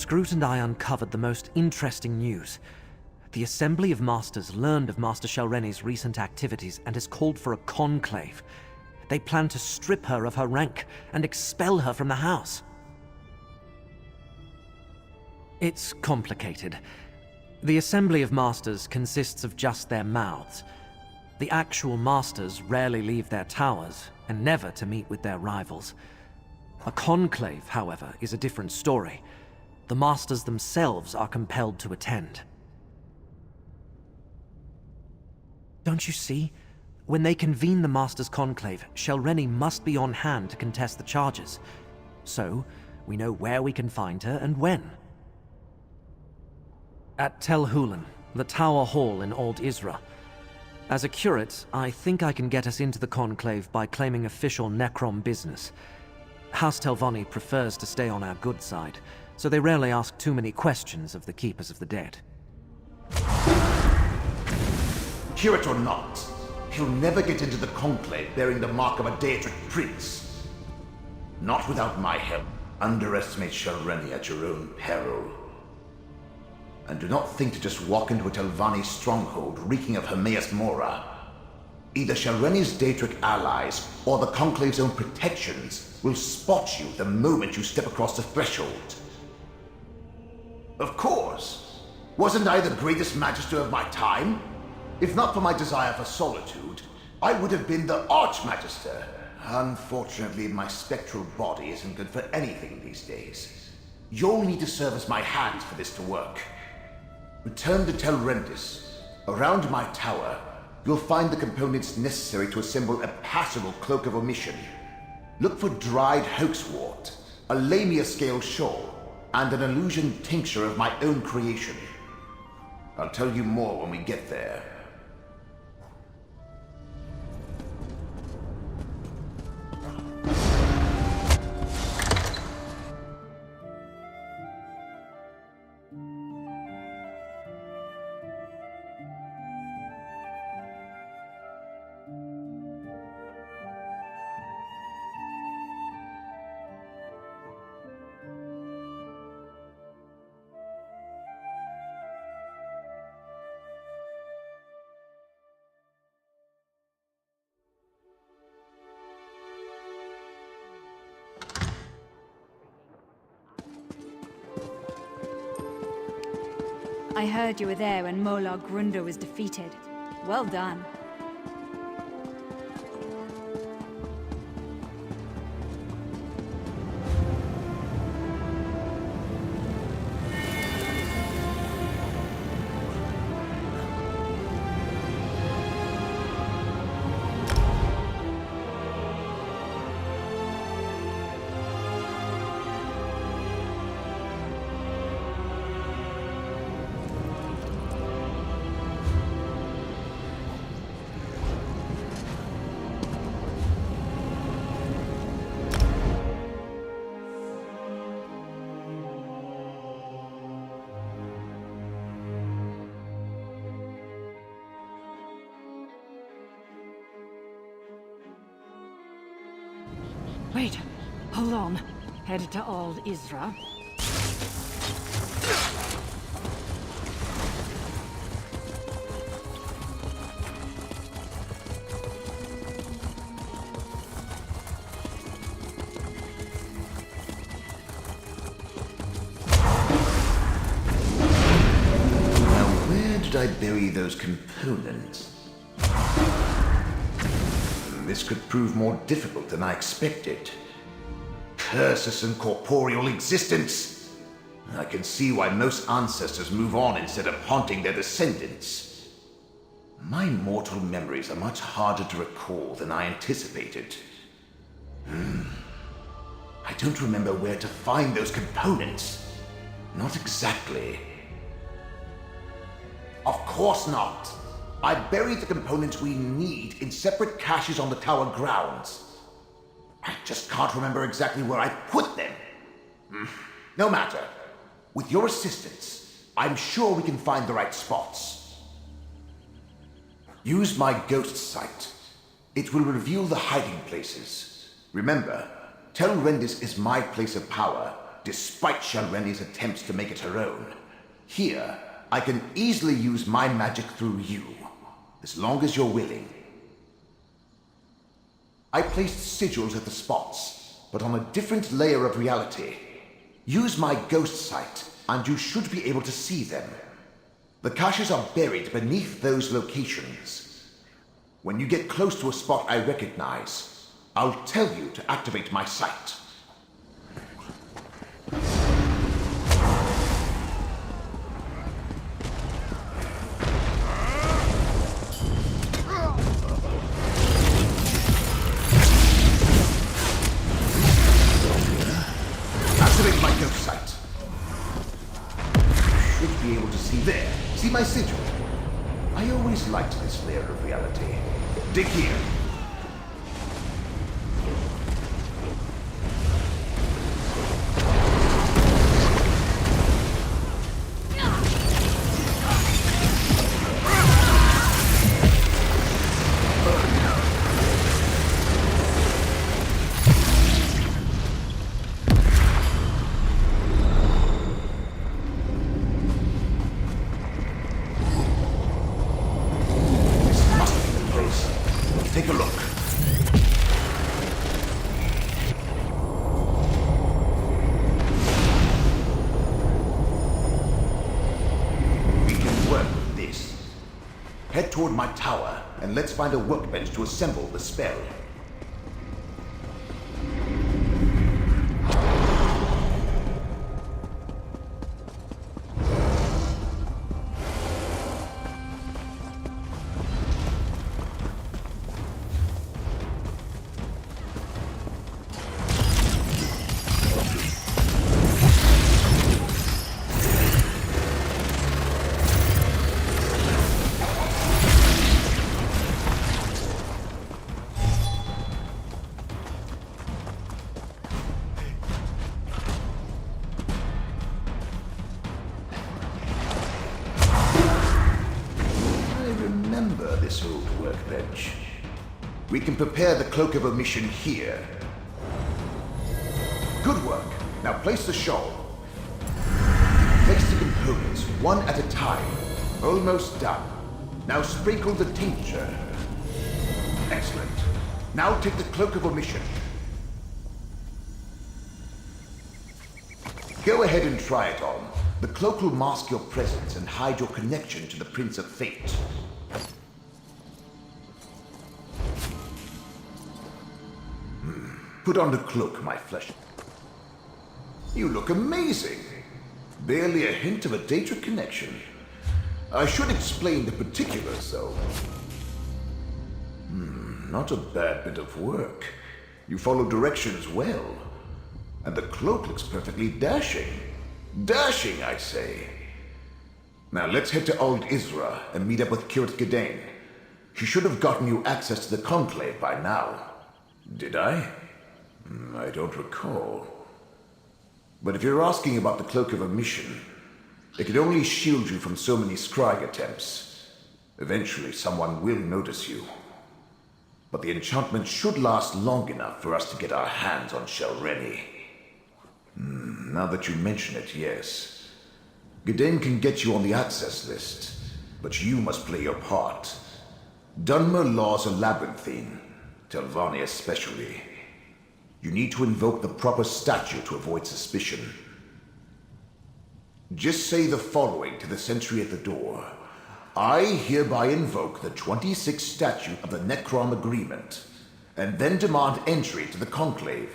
Groot and I uncovered the most interesting news. The Assembly of Masters learned of Master Shelreni's recent activities and has called for a conclave. They plan to strip her of her rank and expel her from the house. It's complicated. The Assembly of Masters consists of just their mouths. The actual Masters rarely leave their towers, and never to meet with their rivals. A conclave, however, is a different story. The Masters themselves are compelled to attend. Don't you see? When they convene the Masters' conclave, Shelreni must be on hand to contest the charges. So, we know where we can find her and when. At Tel Hulan, the Tower Hall in Old Isra. As a curate, I think I can get us into the conclave by claiming official Necrom business. House Telvanni prefers to stay on our good side, so they rarely ask too many questions of the Keepers of the Dead. Curate or not, he'll never get into the conclave bearing the mark of a Daedric prince. Not without my help. Underestimate Shelreni at your own peril. And do not think to just walk into a Telvanni stronghold reeking of Hermaeus Mora. Either Shelreni's Daedric allies or the Conclave's own protections will spot you the moment you step across the threshold. Of course. Wasn't I the greatest magister of my time? If not for my desire for solitude, I would have been the Archmagister. Unfortunately, my spectral body isn't good for anything these days. You'll need to serve as my hands for this to work. Return to Telrendis. Around my tower, you'll find the components necessary to assemble a passable cloak of omission. Look for dried hoaxwort, a lamia-scale shawl, and an illusion tincture of my own creation. I'll tell you more when we get there. I heard you were there when Molar Grunder was defeated. Well done. Wait, hold on. Headed to Old Isra. Now, where did I bury those components? This could prove more difficult than I expected. Curses and corporeal existence! I can see why most ancestors move on instead of haunting their descendants. My mortal memories are much harder to recall than I anticipated. I don't remember where to find those components. Not exactly. Of course not! I buried the components we need in separate caches on the tower grounds. I just can't remember exactly where I put them. No matter. With your assistance, I'm sure we can find the right spots. Use my ghost sight. It will reveal the hiding places. Remember, Telrendis is my place of power, despite Shalreni's attempts to make it her own. Here, I can easily use my magic through you, as long as you're willing. I placed sigils at the spots, but on a different layer of reality. Use my ghost sight, and you should be able to see them. The caches are buried beneath those locations. When you get close to a spot I recognize, I'll tell you to activate my sight. Activate my ghost sight. You should be able to see there. See my sigil? I always liked this layer of reality. Dig here. Take a look. We can work with this. Head toward my tower, and let's find a workbench to assemble the spell. This old workbench. We can prepare the Cloak of Omission here. Good work. Now place the shawl. Place the components one at a time. Almost done. Now sprinkle the tincture. Excellent. Now take the Cloak of Omission. Go ahead and try it on. The cloak will mask your presence and hide your connection to the Prince of Fate. Put on the cloak, my flesh. You look amazing. Barely a hint of a Daedric connection. I should explain the particulars, though. Not a bad bit of work. You follow directions well. And the cloak looks perfectly dashing. Dashing, I say. Now let's head to Old Isra and meet up with Kirat Gedain. She should have gotten you access to the Conclave by now. Did I? I don't recall. But if you're asking about the Cloak of Omission, it could only shield you from so many scrying attempts. Eventually, someone will notice you. But the enchantment should last long enough for us to get our hands on Shalreni. Now that you mention it, yes. Gedain can get you on the access list, but you must play your part. Dunmer laws are labyrinthine, Telvanni especially. You need to invoke the proper statue to avoid suspicion. Just say the following to the sentry at the door. I hereby invoke the 26th statute of the Necrom Agreement, and then demand entry to the Conclave.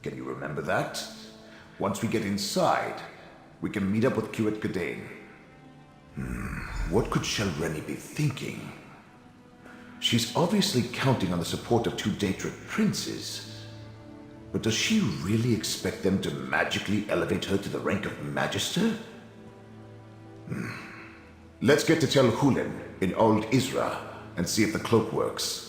Can you remember that? Once we get inside, we can meet up with Kirat Gedain. What could Shalreni be thinking? She's obviously counting on the support of two Daedric princes. But does she really expect them to magically elevate her to the rank of Magister? Let's get to Tel Hulen in Old Isra and see if the cloak works.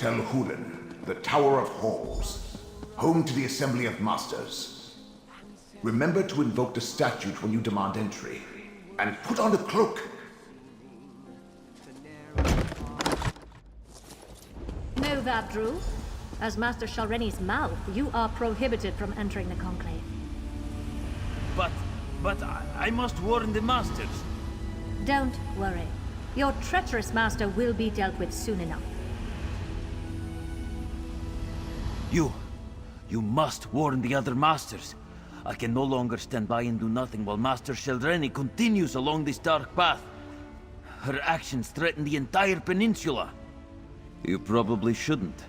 Tel Hulen, the Tower of Halls, home to the Assembly of Masters. Remember to invoke the statute when you demand entry, and put on a cloak. Know that, Drew? As Master Shalreni's mouth, you are prohibited from entering the Conclave. But I must warn the Masters. Don't worry. Your treacherous master will be dealt with soon enough. You must warn the other Masters. I can no longer stand by and do nothing while Master Shalreni continues along this dark path. Her actions threaten the entire peninsula. You probably shouldn't,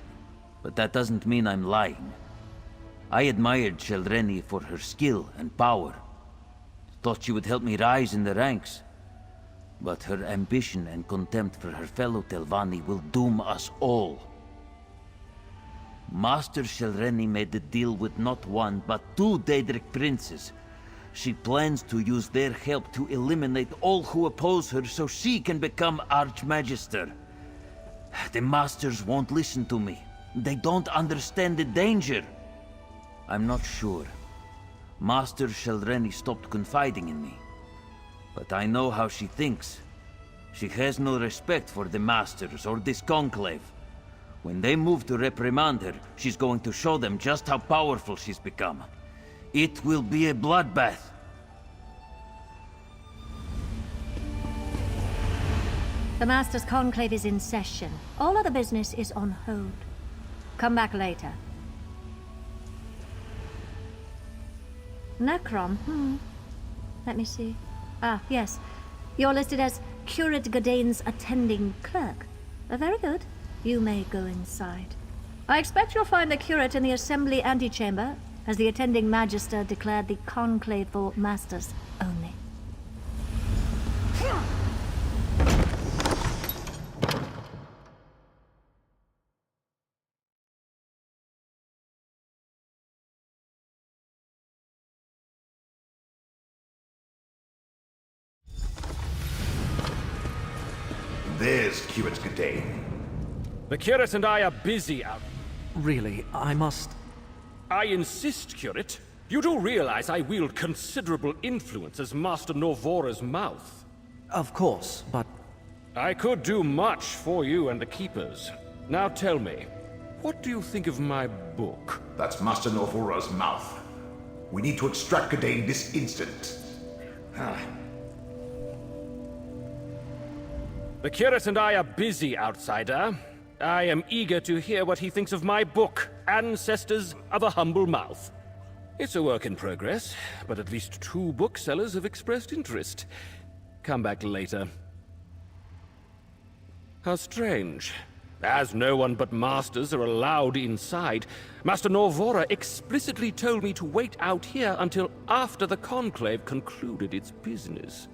but that doesn't mean I'm lying. I admired Shalreni for her skill and power. Thought she would help me rise in the ranks. But her ambition and contempt for her fellow Telvanni will doom us all. Master Shalreni made a deal with not one, but two Daedric princes. She plans to use their help to eliminate all who oppose her so she can become Archmagister. The Masters won't listen to me. They don't understand the danger. I'm not sure. Master Shalreni stopped confiding in me. But I know how she thinks. She has no respect for the Masters or this Conclave. When they move to reprimand her, she's going to show them just how powerful she's become. It will be a bloodbath. The Master's Conclave is in session. All other business is on hold. Come back later. Necrom, Let me see. Ah, yes. You're listed as Curate Godane's attending clerk. Very good. You may go inside. I expect you'll find the curate in the Assembly antechamber, as the attending Magister declared the Conclave for Masters only. There's Curate Godane. The curate and I are busy out. Really, I must... I insist, curate. You do realize I wield considerable influence as Master Norvora's mouth. Of course, but... I could do much for you and the Keepers. Now tell me, what do you think of my book? That's Master Norvora's mouth. We need to extract Godane this instant. The curate and I are busy, outsider. I am eager to hear what he thinks of my book, Ancestors of a Humble Mouth. It's a work in progress, but at least 2 booksellers have expressed interest. Come back later. How strange. As no one but Masters are allowed inside, Master Norvora explicitly told me to wait out here until after the Conclave concluded its business.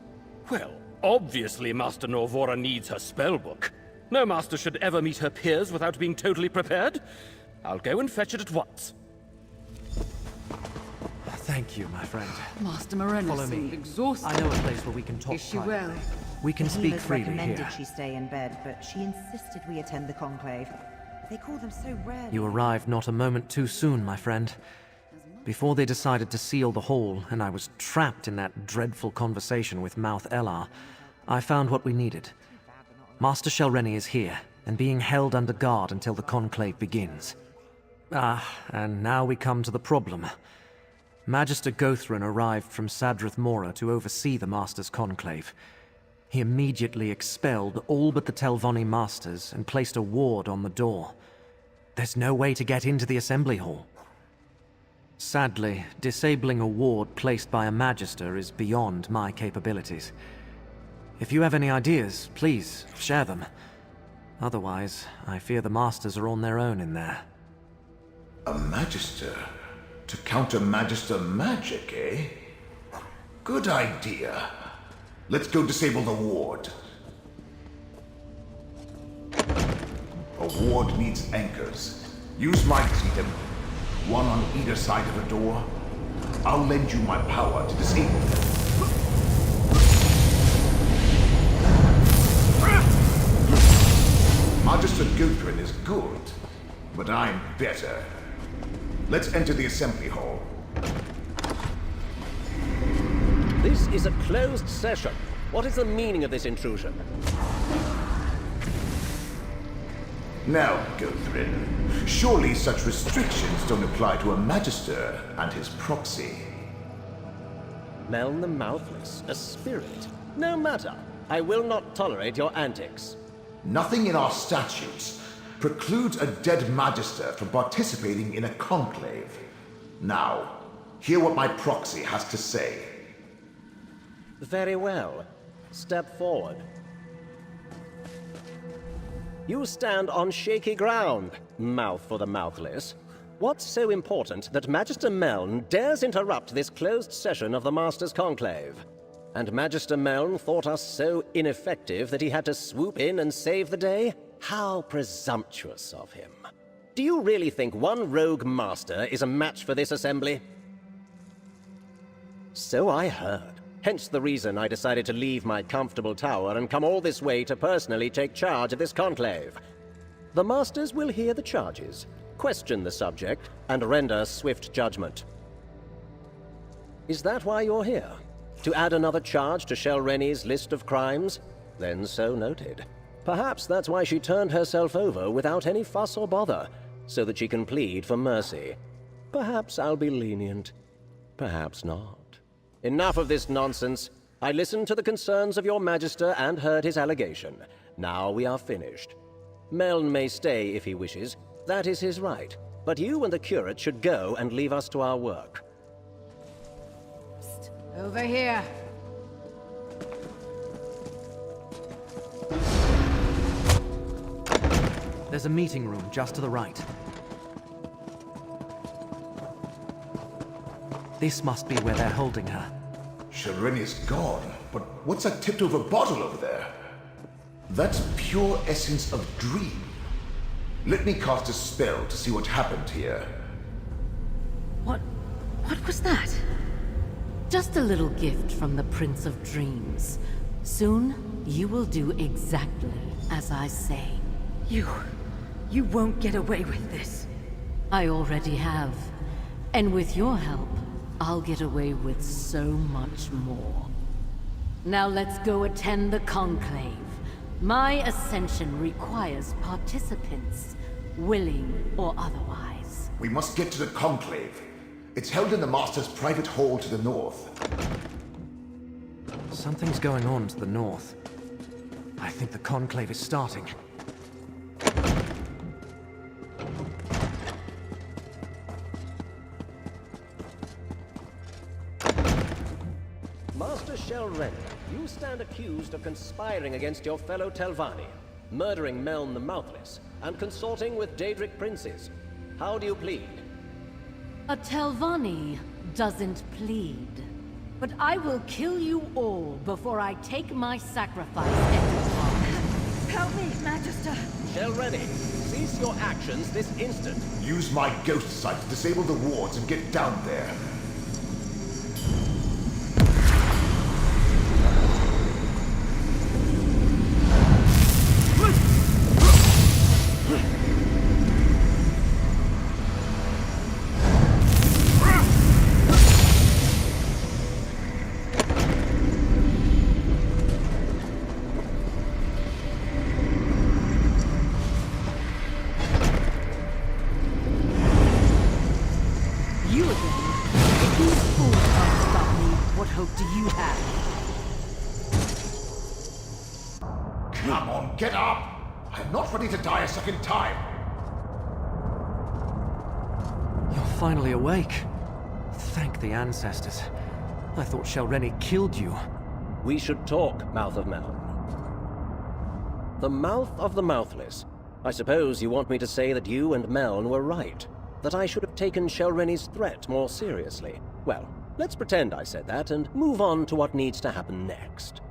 Well, obviously Master Norvora needs her spellbook. No Master should ever meet her peers without being totally prepared. I'll go and fetch it at once. Thank you, my friend. Master Morena Follow seemed me. exhausted. I know a place where we can talk Is she privately. well? We can The speak healers freely recommended here. she stay in bed, but she insisted we attend the conclave. They call them so rarely. You arrived not a moment too soon, my friend. Before they decided to seal the hall, and I was trapped in that dreadful conversation with Mouth Elar, I found what we needed. Master Shalreni is here, and being held under guard until the conclave begins. And now we come to the problem. Magister Gothran arrived from Sadrith Mora to oversee the Master's conclave. He immediately expelled all but the Telvanni Masters and placed a ward on the door. There's no way to get into the assembly hall. Sadly, disabling a ward placed by a Magister is beyond my capabilities. If you have any ideas, please, share them. Otherwise, I fear the Masters are on their own in there. A Magister? To counter Magister magic, eh? Good idea. Let's go disable the ward. A ward needs anchors. Use my freedom. One on either side of a door. I'll lend you my power to disable them. Magister Guthrin is good, but I'm better. Let's enter the assembly hall. This is a closed session. What is the meaning of this intrusion? Now, Guthrin, surely such restrictions don't apply to a Magister and his proxy. Meln the Mouthless, a spirit. No matter. I will not tolerate your antics. Nothing in our statutes precludes a dead Magister from participating in a conclave. Now, hear what my proxy has to say. Very well. Step forward. You stand on shaky ground, mouth for the mouthless. What's so important that Magister Meln dares interrupt this closed session of the Master's Conclave? And Magister Meln thought us so ineffective that he had to swoop in and save the day? How presumptuous of him. Do you really think one rogue master is a match for this assembly? So I heard. Hence the reason I decided to leave my comfortable tower and come all this way to personally take charge of this conclave. The Masters will hear the charges, question the subject, and render swift judgment. Is that why you're here? To add another charge to Shelreni's list of crimes? Then so noted. Perhaps that's why she turned herself over without any fuss or bother, so that she can plead for mercy. Perhaps I'll be lenient. Perhaps not. Enough of this nonsense. I listened to the concerns of your Magister and heard his allegation. Now we are finished. Meln may stay if he wishes. That is his right. But you and the curate should go and leave us to our work. Over here. There's a meeting room just to the right. This must be where they're holding her. Shelreni's gone, but what's that tipped-over bottle over there? That's pure essence of dream. Let me cast a spell to see what happened here. What was that? Just a little gift from the Prince of Dreams. Soon, you will do exactly as I say. You won't get away with this. I already have. And with your help, I'll get away with so much more. Now let's go attend the conclave. My ascension requires participants, willing or otherwise. We must get to the conclave. It's held in the Master's private hall to the north. Something's going on to the north. I think the conclave is starting. Master Shelreni, you stand accused of conspiring against your fellow Telvanni, murdering Meln the Mouthless, and consorting with Daedric princes. How do you plead? A Telvanni doesn't plead. But I will kill you all before I take my sacrifice into part. Help me, Magister. Shelreni, cease your actions this instant. Use my ghost sight to disable the wards and get down there. You again? If these fools can't stop me, what hope do you have? Come on, get up! I'm not ready to die a second time! You're finally awake. Thank the ancestors. I thought Shelreni killed you. We should talk, Mouth of Meln. The Mouth of the Mouthless. I suppose you want me to say that you and Meln were right. That I should have taken Shelreni's threat more seriously. Well, let's pretend I said that and move on to what needs to happen next.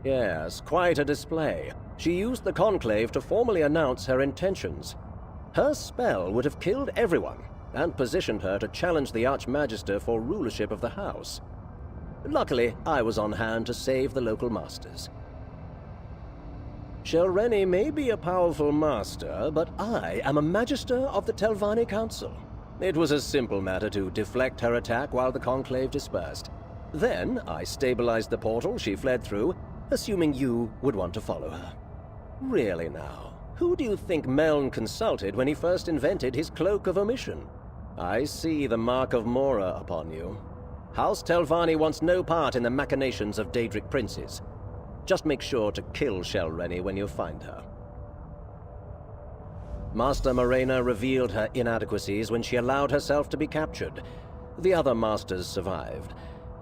Yes, quite a display. She used the Conclave to formally announce her intentions. Her spell would have killed everyone, and positioned her to challenge the Archmagister for rulership of the house. Luckily, I was on hand to save the local masters. Shelreni may be a powerful master, but I am a Magister of the Telvanni Council. It was a simple matter to deflect her attack while the Conclave dispersed. Then, I stabilized the portal she fled through, assuming you would want to follow her. Really now, who do you think Meln consulted when he first invented his Cloak of Omission? I see the mark of Mora upon you. House Telvanni wants no part in the machinations of Daedric princes. Just make sure to kill Shelreni when you find her. Master Morena revealed her inadequacies when she allowed herself to be captured. The other masters survived.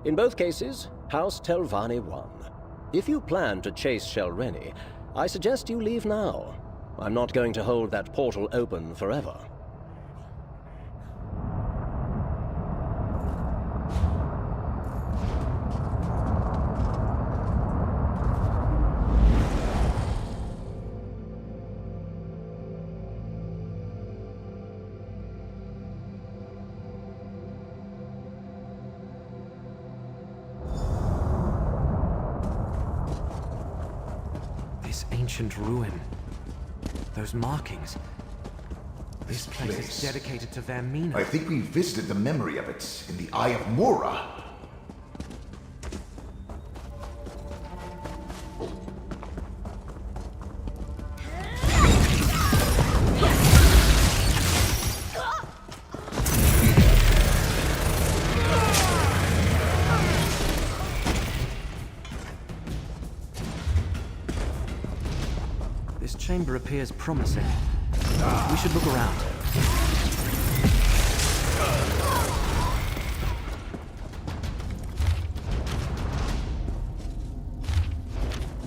In both cases, House Telvanni won. If you plan to chase Shelreni, I suggest you leave now. I'm not going to hold that portal open forever. Ancient ruin. Those markings. This place is dedicated to Vermina. I think we visited the memory of it in the Eye of Mora. This chamber appears promising. We should look around.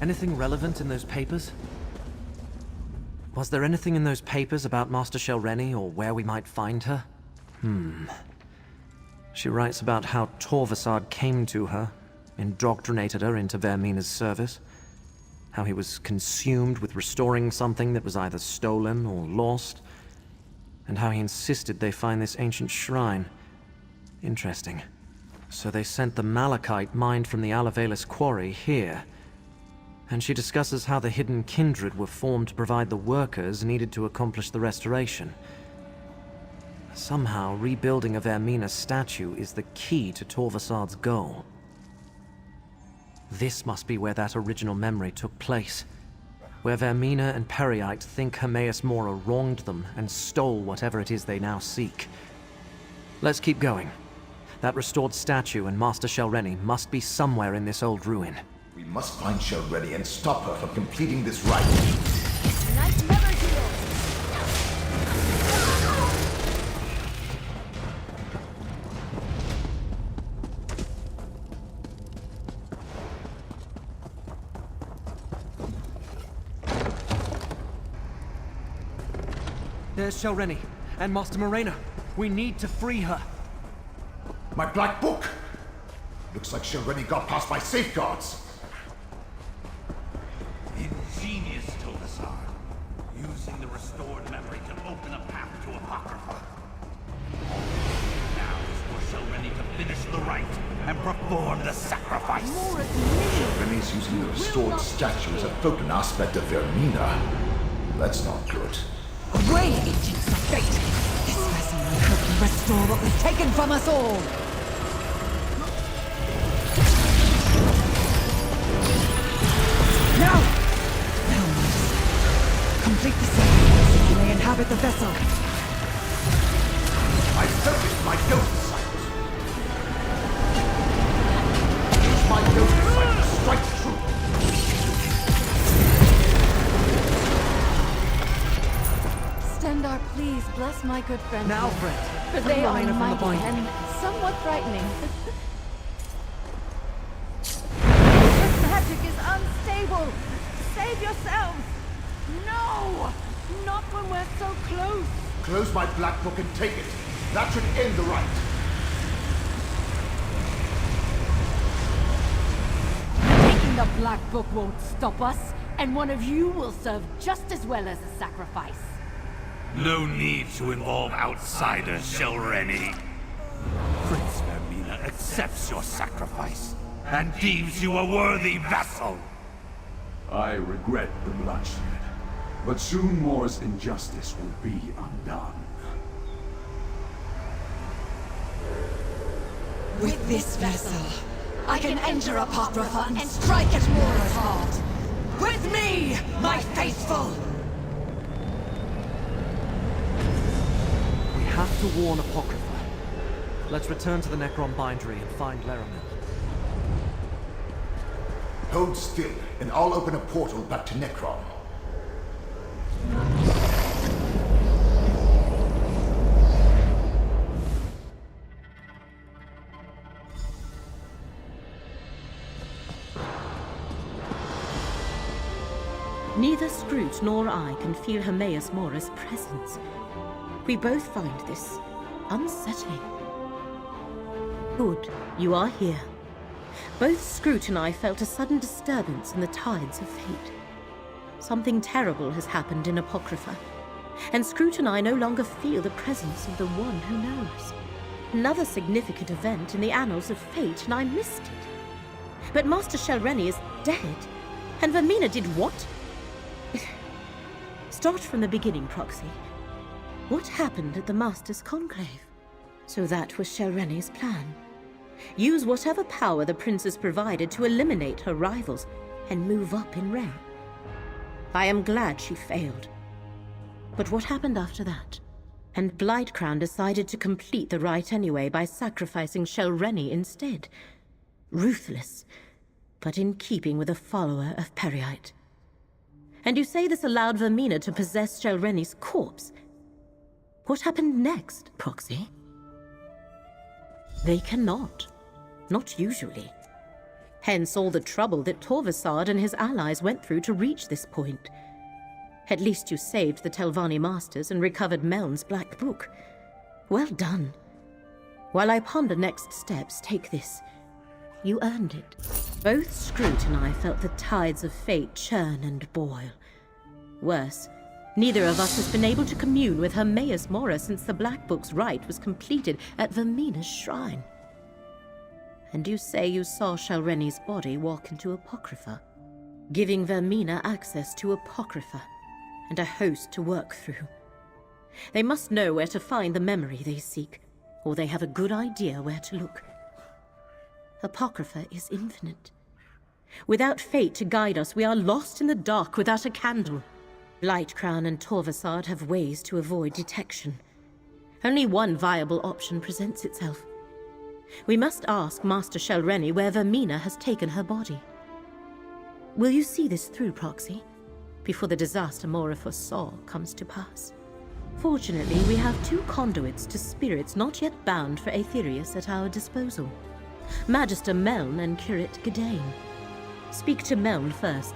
Anything relevant in those papers? Was there anything in those papers about Master Shelreni or where we might find her? She writes about how Torvasard came to her, indoctrinated her into Vermina's service. How he was consumed with restoring something that was either stolen or lost, and how he insisted they find this ancient shrine. Interesting. So they sent the malachite mined from the Alavelis quarry here, and she discusses how the hidden kindred were formed to provide the workers needed to accomplish the restoration. Somehow, rebuilding a Vermina statue is the key to Torvasard's goal. This must be where that original memory took place. Where Vermina and Periite think Hermaeus Mora wronged them and stole whatever it is they now seek. Let's keep going. That restored statue and Master Shelreni must be somewhere in this old ruin. We must find Shelreni and stop her from completing this rite. Night never heals. There's Shelreni and Master Morena. We need to free her. My black book! Looks like Shelreni got past my safeguards. Ingenious, Torvasard. Using the restored memory to open a path to Apocrypha. Now is for Shelreni to finish the rite and perform the sacrifice. Shelreni's using the restored statue as a potent aspect of Vermina. That's not good. Away, agents of fate! This vessel will help you restore what was taken from us all! Now! Now, Miles. Complete the sacrifice and you may inhabit the vessel. I focused my ghost sight. Use my ghost sight to strike true. Stendarr, please bless my good friend. Now, friend. For they are Elena from the mighty Binding. and somewhat frightening. This magic is unstable. Save yourselves. No! Not when we're so close. Close my black book and take it. That should end the rite. Taking the black book won't stop us, and one of you will serve just as well as a sacrifice. No need to involve outsiders, Shelreni. Prince Vermina accepts your sacrifice and deems you a worthy vassal. I regret the bloodshed, but soon Moor's injustice will be undone. With this vessel, I can enter Apocrypha and strike at Mora's heart. With me, my faithful! We have to warn Apocrypha. Let's return to the Necron bindery and find Laramil. Hold still, and I'll open a portal back to Necron. Neither Scroot nor I can feel Hermaeus Mora's presence. We both find this unsettling. Good, you are here. Both Scroot and I felt a sudden disturbance in the tides of fate. Something terrible has happened in Apocrypha, and Scroot and I no longer feel the presence of the one who knows. Another significant event in the annals of fate, and I missed it. But Master Shelreni is dead, and Vermina did what? Start from the beginning, Proxy. What happened at the Master's Conclave? So that was Shelreni's plan. Use whatever power the Princess provided to eliminate her rivals and move up in rank. I am glad she failed. But what happened after that? And Blightcrown decided to complete the rite anyway by sacrificing Shelreni instead. Ruthless, but in keeping with a follower of Peryite. And you say this allowed Vermina to possess Shelreni's corpse? What happened next, Proxy? They cannot. Not usually. Hence all the trouble that Torvasard and his allies went through to reach this point. At least you saved the Telvanni Masters and recovered Meln's Black Book. Well done. While I ponder next steps, take this. You earned it. Both Scroot and I felt the tides of fate churn and boil. Worse, neither of us has been able to commune with Hermaeus Mora since the Black Book's rite was completed at Vermina's shrine. And you say you saw Shelreni's body walk into Apocrypha, giving Vermina access to Apocrypha and a host to work through. They must know where to find the memory they seek, or they have a good idea where to look. Apocrypha is infinite. Without fate to guide us, we are lost in the dark without a candle. Blightcrown and Torvasard have ways to avoid detection. Only one viable option presents itself. We must ask Master Shelreni where Vermina has taken her body. Will you see this through, Proxy, before the disaster Mora foresaw comes to pass? Fortunately, we have two conduits to spirits not yet bound for Aetherius at our disposal. Magister Meln and Curate Gadain. Speak to Meln first.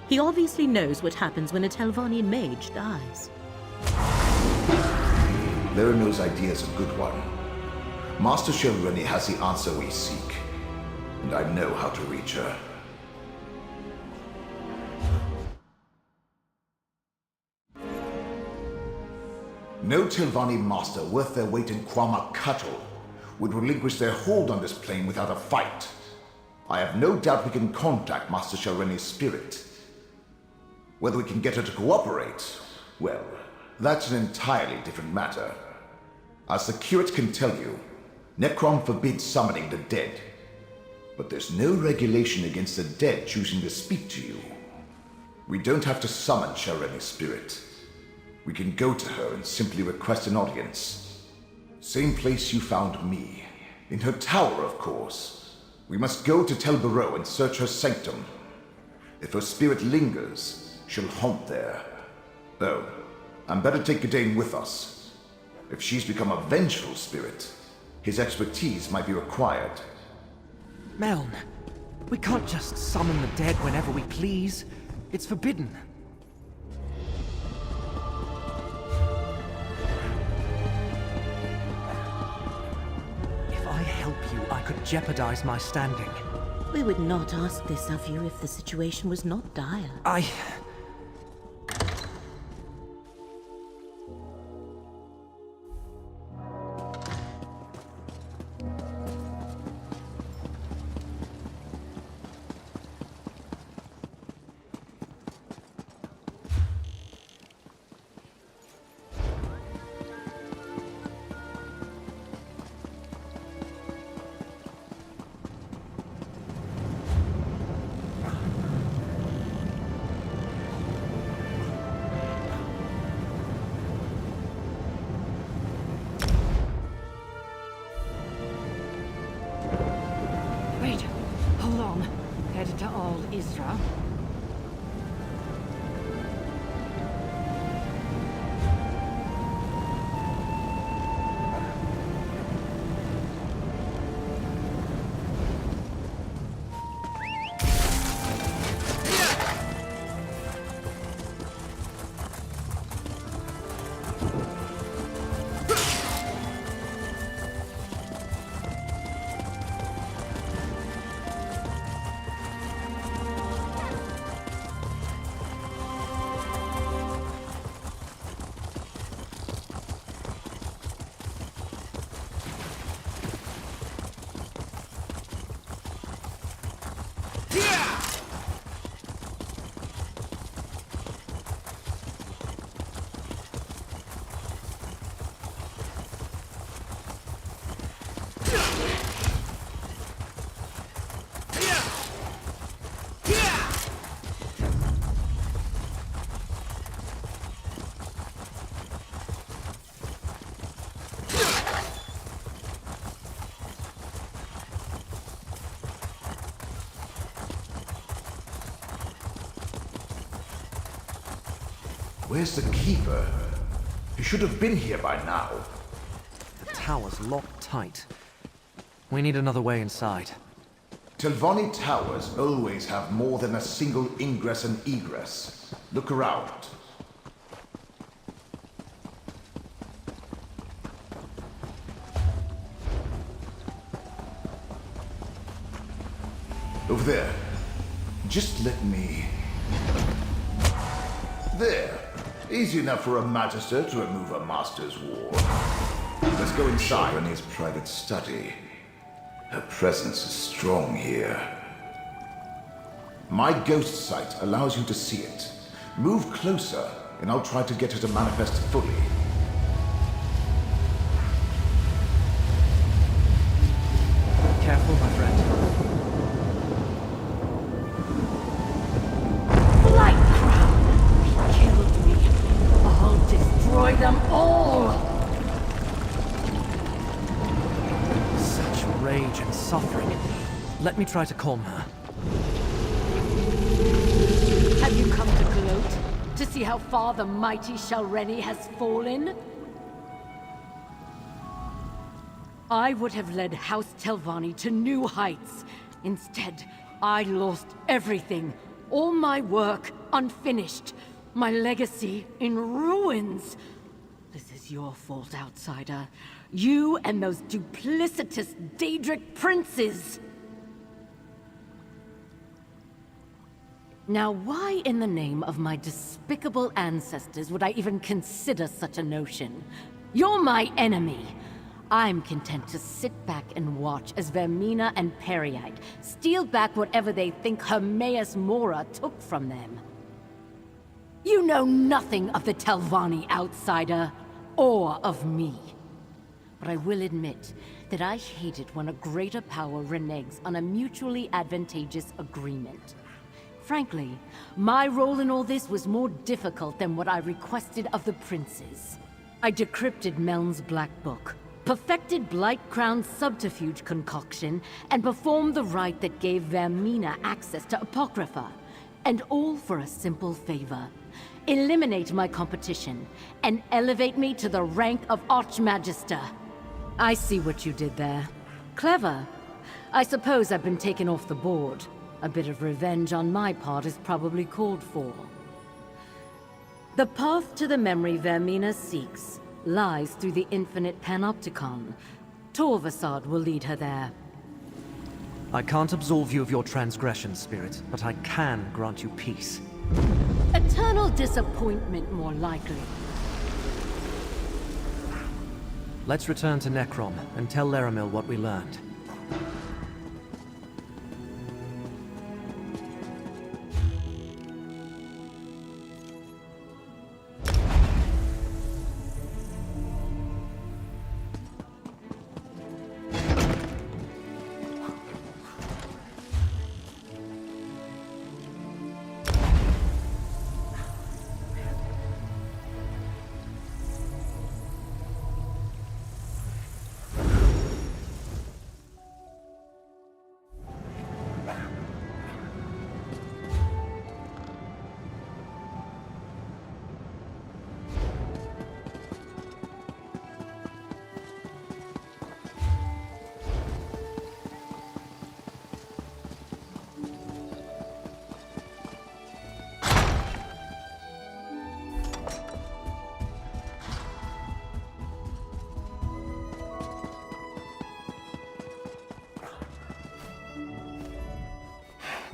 He obviously knows what happens when a Telvanni mage dies. Laramil's idea is a good one. Master Shelreni has the answer we seek, and I know how to reach her. No Telvanni master worth their weight in Quama cattle would relinquish their hold on this plane without a fight. I have no doubt we can contact Master Shelreni's spirit. Whether we can get her to cooperate, well, that's an entirely different matter. As the curate can tell you, Necron forbids summoning the dead. But there's no regulation against the dead choosing to speak to you. We don't have to summon Shelreni's spirit. We can go to her and simply request an audience. Same place you found me. In her tower, of course. We must go to Tel Barrow and search her sanctum. If her spirit lingers, she'll haunt there. Oh, and better take Gadain with us. If she's become a vengeful spirit, his expertise might be required. Meln, we can't just summon the dead whenever we please. It's forbidden. If I help you, I could jeopardize my standing. We would not ask this of you if the situation was not dire. Where's the Keeper? He should have been here by now. The tower's locked tight. We need another way inside. Telvanni towers always have more than a single ingress and egress. Look around. Over there. Just let me... There. Easy enough for a Magister to remove a Master's ward. Let's go inside. Rennie's private study. Her presence is strong here. My ghost sight allows you to see it. Move closer, and I'll try to get her to manifest fully. Careful, my friend. Light Crown! He killed me. I'll destroy them all! Such rage and suffering. Let me try to calm her. Have you come to gloat? To see how far the mighty Shalreni has fallen? I would have led House Telvanni to new heights. Instead, I lost everything. All my work unfinished. My legacy in ruins. This is your fault, outsider. You and those duplicitous Daedric princes! Now, why in the name of my despicable ancestors would I even consider such a notion? You're my enemy! I'm content to sit back and watch as Vermina and Periite steal back whatever they think Hermaeus Mora took from them. You know nothing of the Telvanni, outsider, or of me. But I will admit that I hate it when a greater power reneges on a mutually advantageous agreement. Frankly, my role in all this was more difficult than what I requested of the princes. I decrypted Meln's Black Book, perfected Blight-Crown's subterfuge concoction, and performed the rite that gave Vermina access to Apocrypha. And all for a simple favor. Eliminate my competition, and elevate me to the rank of Archmagister. I see what you did there. Clever. I suppose I've been taken off the board. A bit of revenge on my part is probably called for. The path to the memory Vermina seeks lies through the infinite panopticon. Torvasad will lead her there. I can't absolve you of your transgression, Spirit, but I can grant you peace. Eternal disappointment, more likely. Let's return to Necrom and tell Laramil what we learned.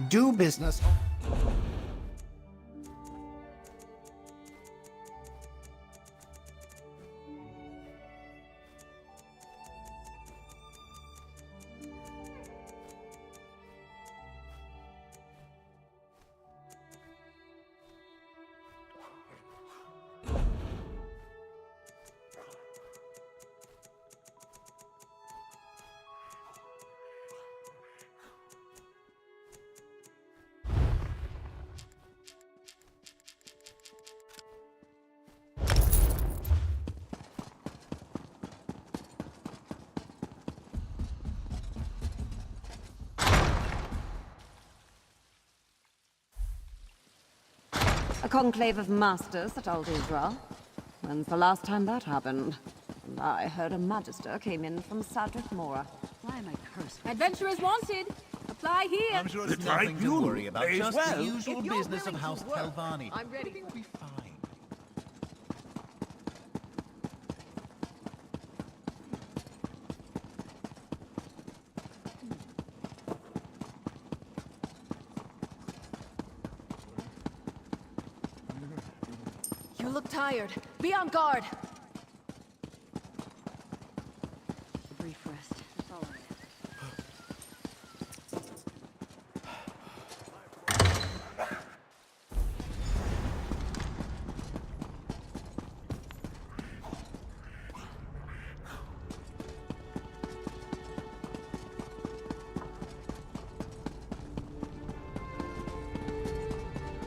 Do business. A conclave of masters at Aldisra. When's the last time that happened? And I heard a magister came in from Sadric Mora. Why am I cursed? Adventurers wanted! Apply here! I'm sure there's nothing to worry about. Just the usual business of House Telvanni. I'm ready. Everything will be fine. You look tired. Be on guard. A brief rest. That's all I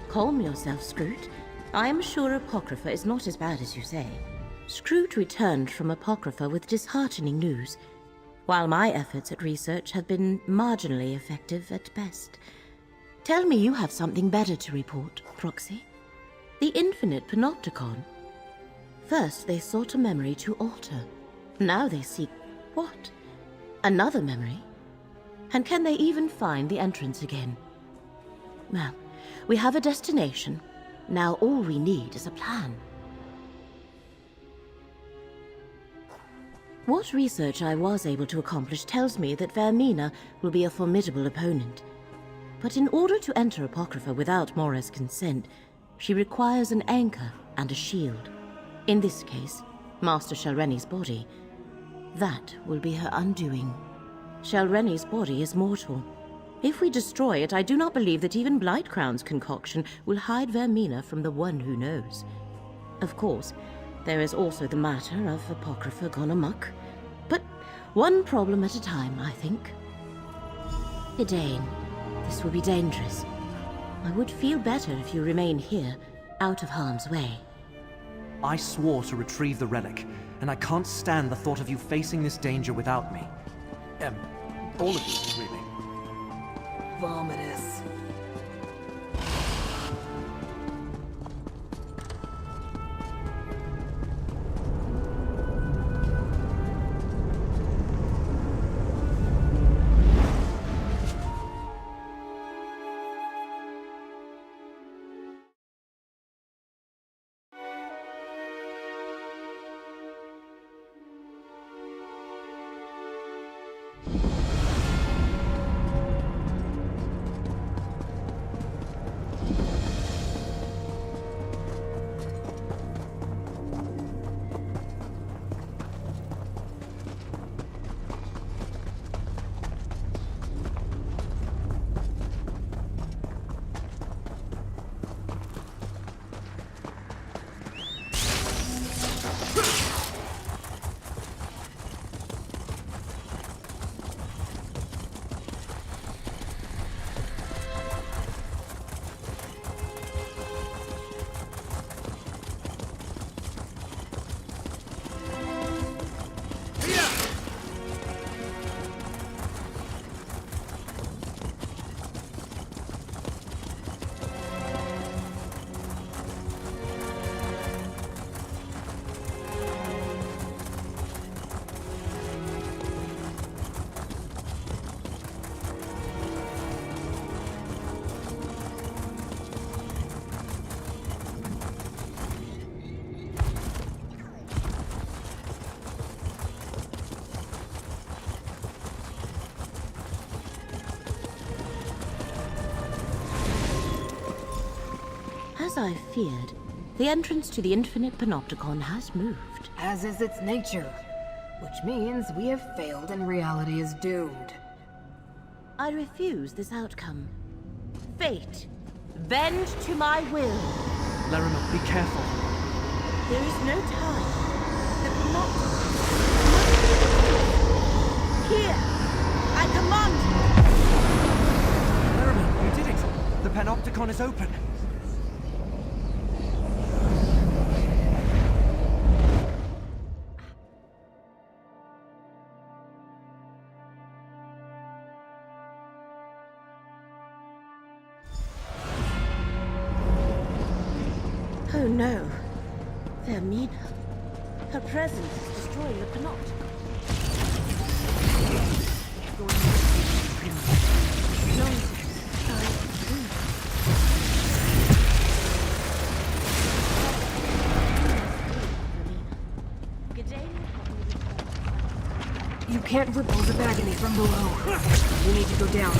Calm yourself, Scroot. I am sure Apocrypha is not as bad as you say. Scroot returned from Apocrypha with disheartening news, while my efforts at research have been marginally effective at best. Tell me you have something better to report, Proxy. The Infinite Panopticon. First they sought a memory to alter. Now they seek what? Another memory? And can they even find the entrance again? Well, we have a destination. Now all we need is a plan. What research I was able to accomplish tells me that Vermina will be a formidable opponent. But in order to enter Apocrypha without Mora's consent, she requires an anchor and a shield. In this case, Master Shalreni's body. That will be her undoing. Shalreni's body is mortal. If we destroy it, I do not believe that even Blightcrown's concoction will hide Vermina from the one who knows. Of course, there is also the matter of Apocrypha gone amok. But one problem at a time, I think. Idane, this will be dangerous. I would feel better if you remain here, out of harm's way. I swore to retrieve the relic, and I can't stand the thought of you facing this danger without me. All of you, really. Vomitous. As I feared, the entrance to the Infinite Panopticon has moved. As is its nature. Which means we have failed and reality is doomed. I refuse this outcome. Fate, bend to my will. Larimar, be careful. There is no time. The Panopticon. Here, I command. Larimar, you did it. The Panopticon is open. Oh no. Vermina. Her presence is destroying the Connaught. You can't repel the agony from below. We need to go down.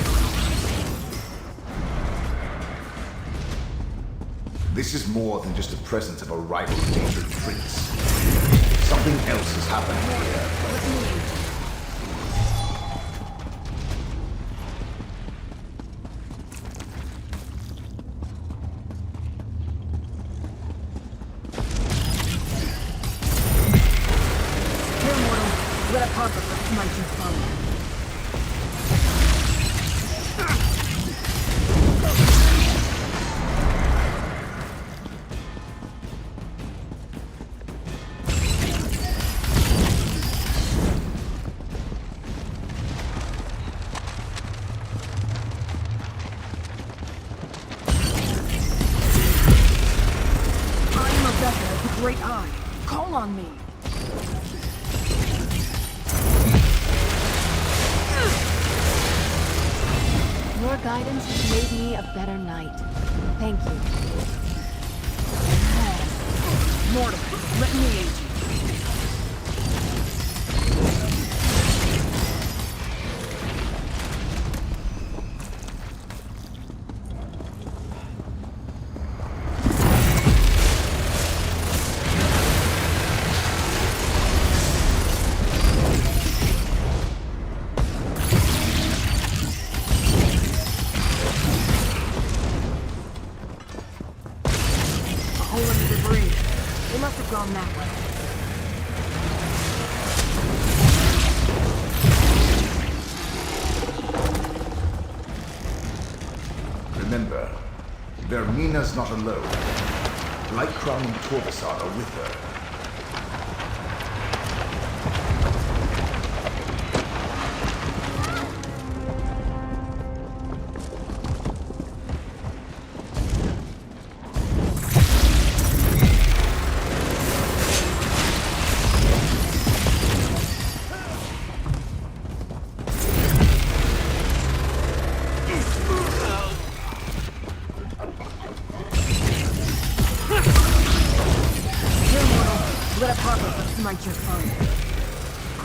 This is more than just the presence of a rival Daedric prince. Something else is happening here. Let a pop up might just follow. I'm a Becca of the Great Eye. Call on me. Your guidance has made me a better knight. Thank you. Mortal, let me aid you. Gone that way. Remember, Vermina's not alone. Blightcrown and Torvasad are with her. Let a pop up smite your foe.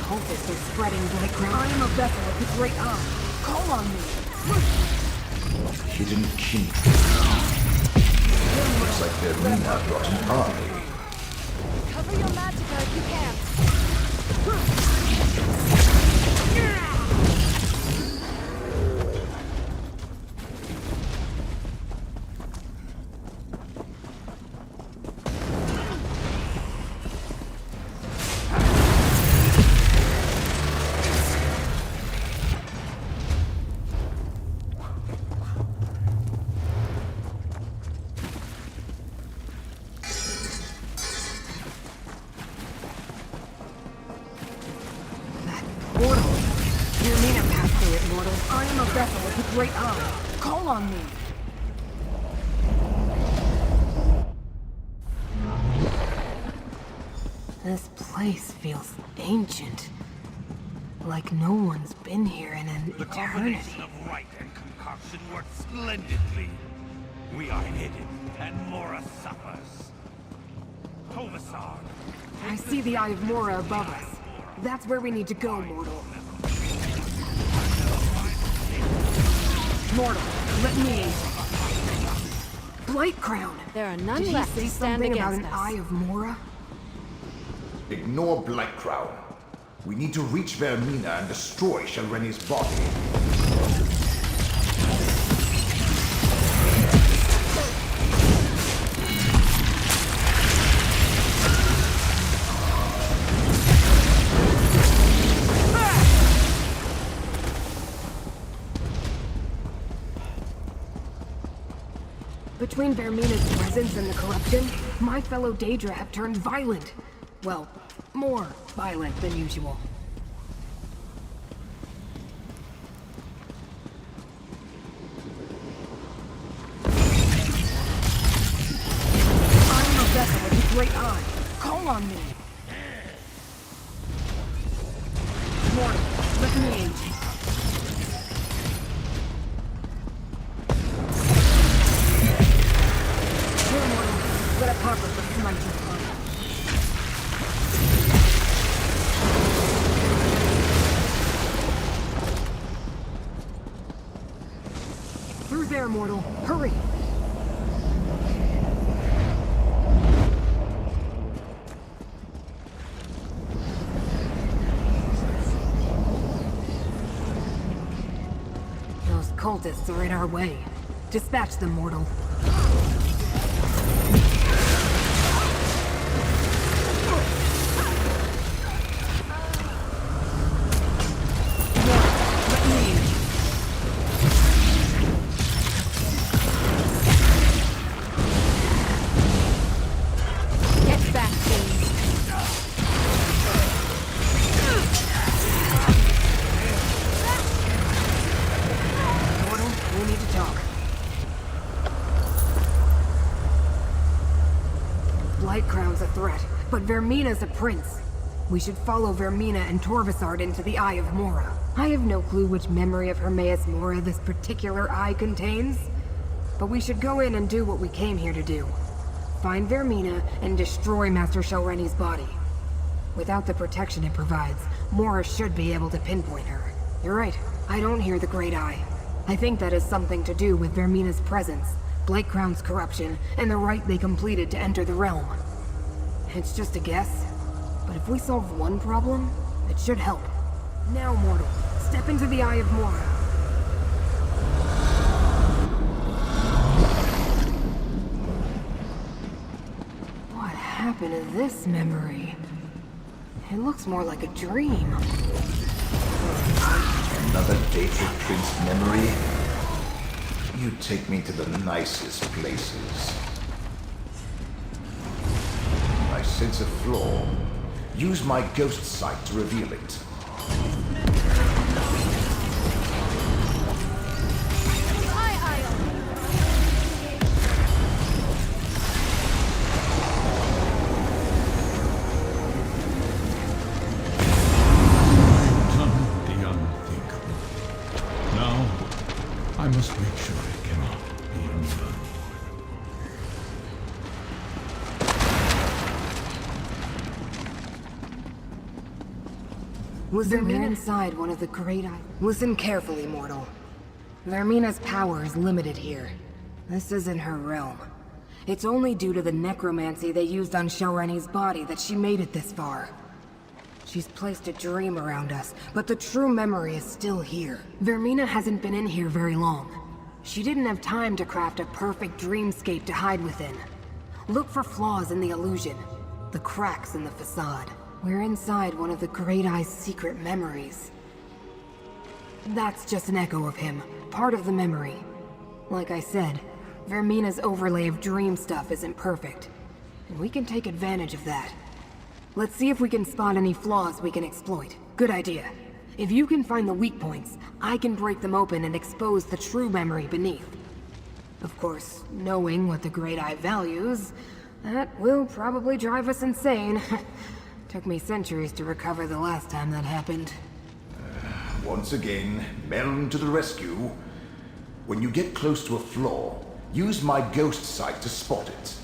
Cultists are spreading Blightcrown. I am a vessel of the Great Eye. Call on me. Hidden kindred. Looks like Vermina brought an army. Cover your magicka if you can. I am a vessel of the Great Eye. Call on me. This place feels ancient. Like no one's been here in an The eternity. combination of rite and concoction works splendidly. We are hidden, and Mora suffers. Tovasar. I see the Eye of Mora above us. That's where we need to go, mortal. Mortal, let me aid you. Blightcrown! There are none Did he left say to stand something about against an us. Eye of Mora? Ignore Blightcrown. We need to reach Vermina and destroy Shalreni's body. Between Vermina's presence and the corruption, my fellow Daedra have turned violent. Well, more violent than usual. I'm a Great Eye. Call on me. Mortal, let me aid you. Here, Mortal. Let Apocrypha smite your heart. Through there, Mortal. Hurry! Those cultists are in our way. Dispatch them, Mortal. But Vermina's a prince. We should follow Vermina and Torvasard into the Eye of Mora. I have no clue which memory of Hermaeus Mora this particular eye contains, but we should go in and do what we came here to do. Find Vermina and destroy Master Shelreni's body. Without the protection it provides, Mora should be able to pinpoint her. You're right, I don't hear the Great Eye. I think that has something to do with Vermina's presence, Blightcrown's corruption, and the rite they completed to enter the realm. It's just a guess, but if we solve one problem, it should help. Now, Mortal, step into the Eye of Mora. What happened to this memory? It looks more like a dream. Another Daedric Prince memory? You take me to the nicest places. I sense a flaw. Use my ghost sight to reveal it. I must make sure it cannot be undone. Was Vermina inside one of the Great Eyes? Listen carefully, mortal. Vermina's power is limited here. This isn't her realm. It's only due to the necromancy they used on Shelreni's body that she made it this far. She's placed a dream around us, but the true memory is still here. Vermina hasn't been in here very long. She didn't have time to craft a perfect dreamscape to hide within. Look for flaws in the illusion, the cracks in the facade. We're inside one of the Great Eye's secret memories. That's just an echo of him, part of the memory. Like I said, Vermina's overlay of dream stuff isn't perfect, and we can take advantage of that. Let's see if we can spot any flaws we can exploit. Good idea. If you can find the weak points, I can break them open and expose the true memory beneath. Of course, knowing what the Great Eye values, that will probably drive us insane. Took me centuries to recover the last time that happened. Once again, Melon to the rescue. When you get close to a flaw, use my ghost sight to spot it.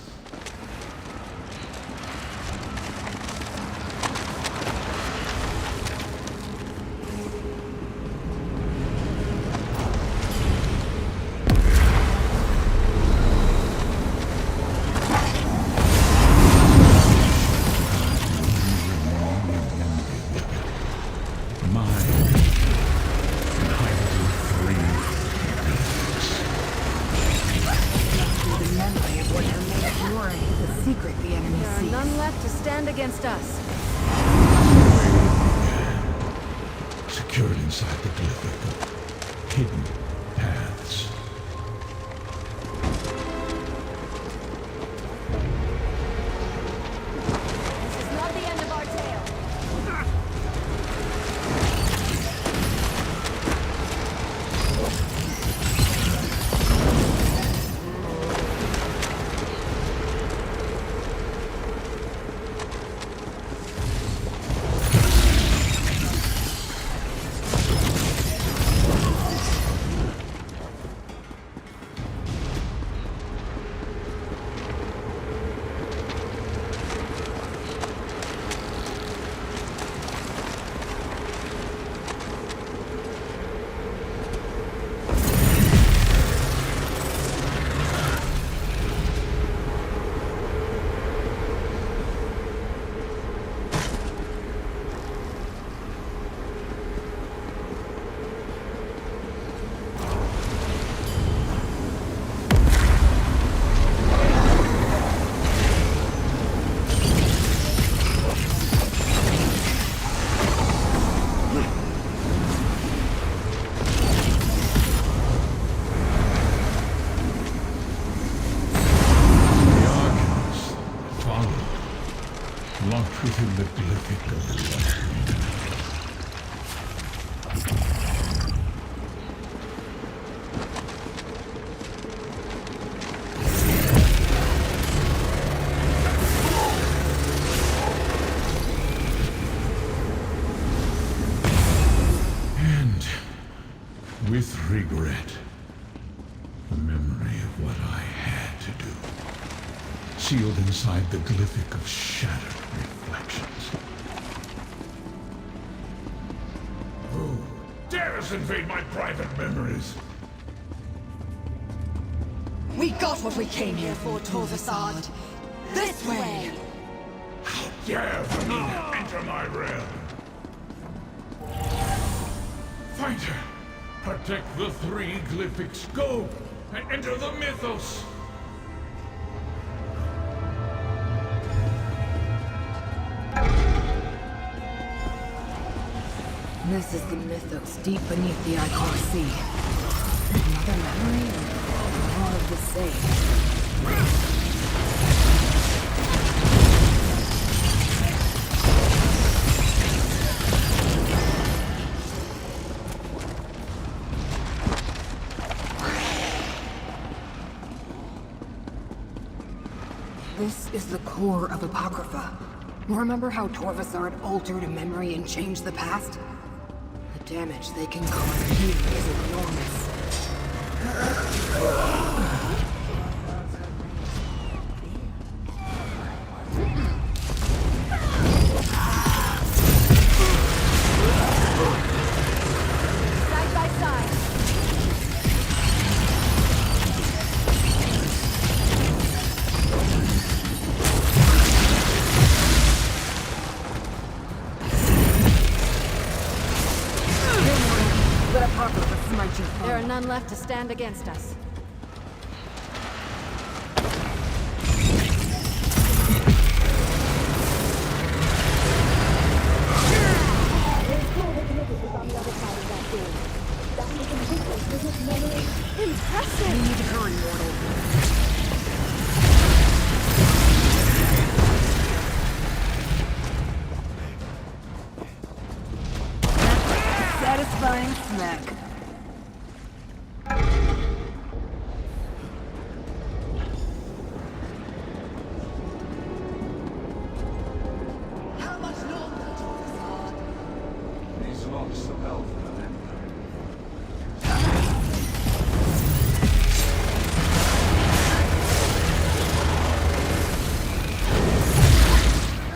Against us. Secured inside the glyphic, hidden paths. This is not the end of our tale. within the glyphic of blood. With regret, the memory of what I had to do, sealed inside the glyphic of shattered reflections. Who dares invade my private memories? We got what we came here for, Torvasad. This way! How dare Vanina enter my realm? Fighter! Protect the three glyphics. Go and enter the mythos. This is the mythos deep beneath the Icon Sea. Another memory or more of the same? This is the core of Apocrypha. Remember how Torvasard altered a memory and changed the past? The damage they can cause here is enormous. Side by side. There are none left to stand against us. Impressive! We need to hurry, mortal. Satisfying snack. These locks the bell for the end.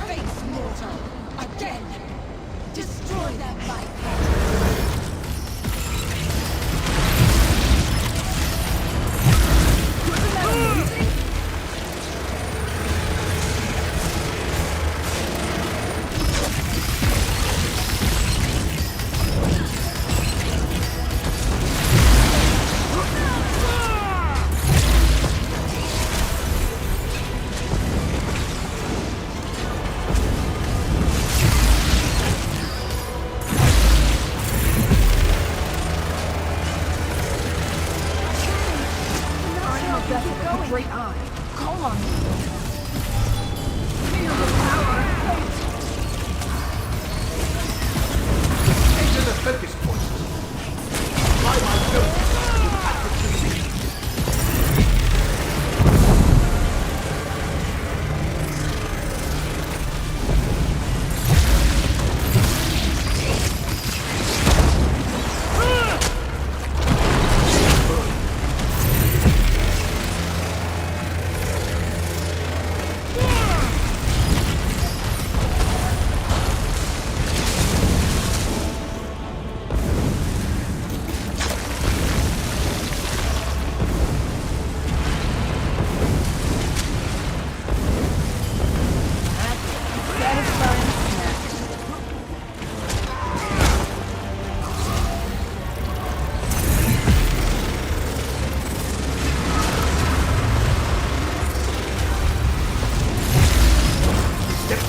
Face mortal! Again! Destroy that life! Great eye. Call on me. Feel the power of fate. Enter the focus point. Fly my ghost with accuracy.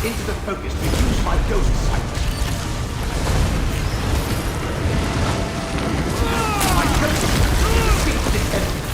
Into the focus to use my ghost sight. My ghost defeats the enemy.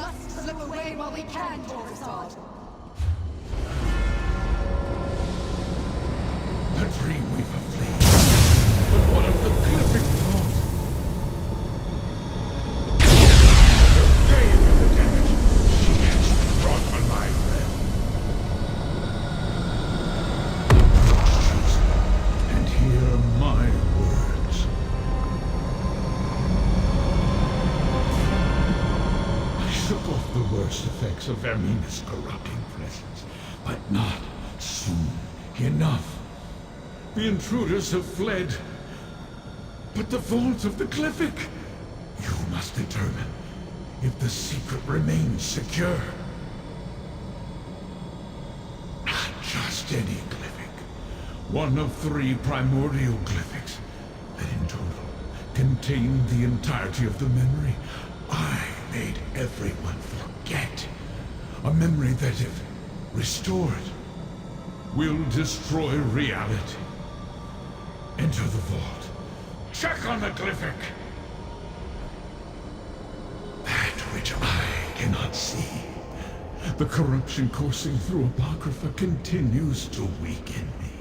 must slip away while we can, Dorsod. The Dreamweaver flees. But what of the Glyphic thought? Pay for the damage she has brought on my realm. And hear my words. I shook off the worst effects of Vermina's corrupting presence, but not soon enough. The intruders have fled. But the vault of the Glyphic! You must determine if the secret remains secure. Not just any Glyphic. One of 3 primordial Glyphics that in total contain the entirety of the memory I made everyone forget. A memory that, if restored, will destroy reality. Enter the vault. Check on the Glyphic. That which I cannot see. The corruption coursing through Apocrypha continues to weaken me.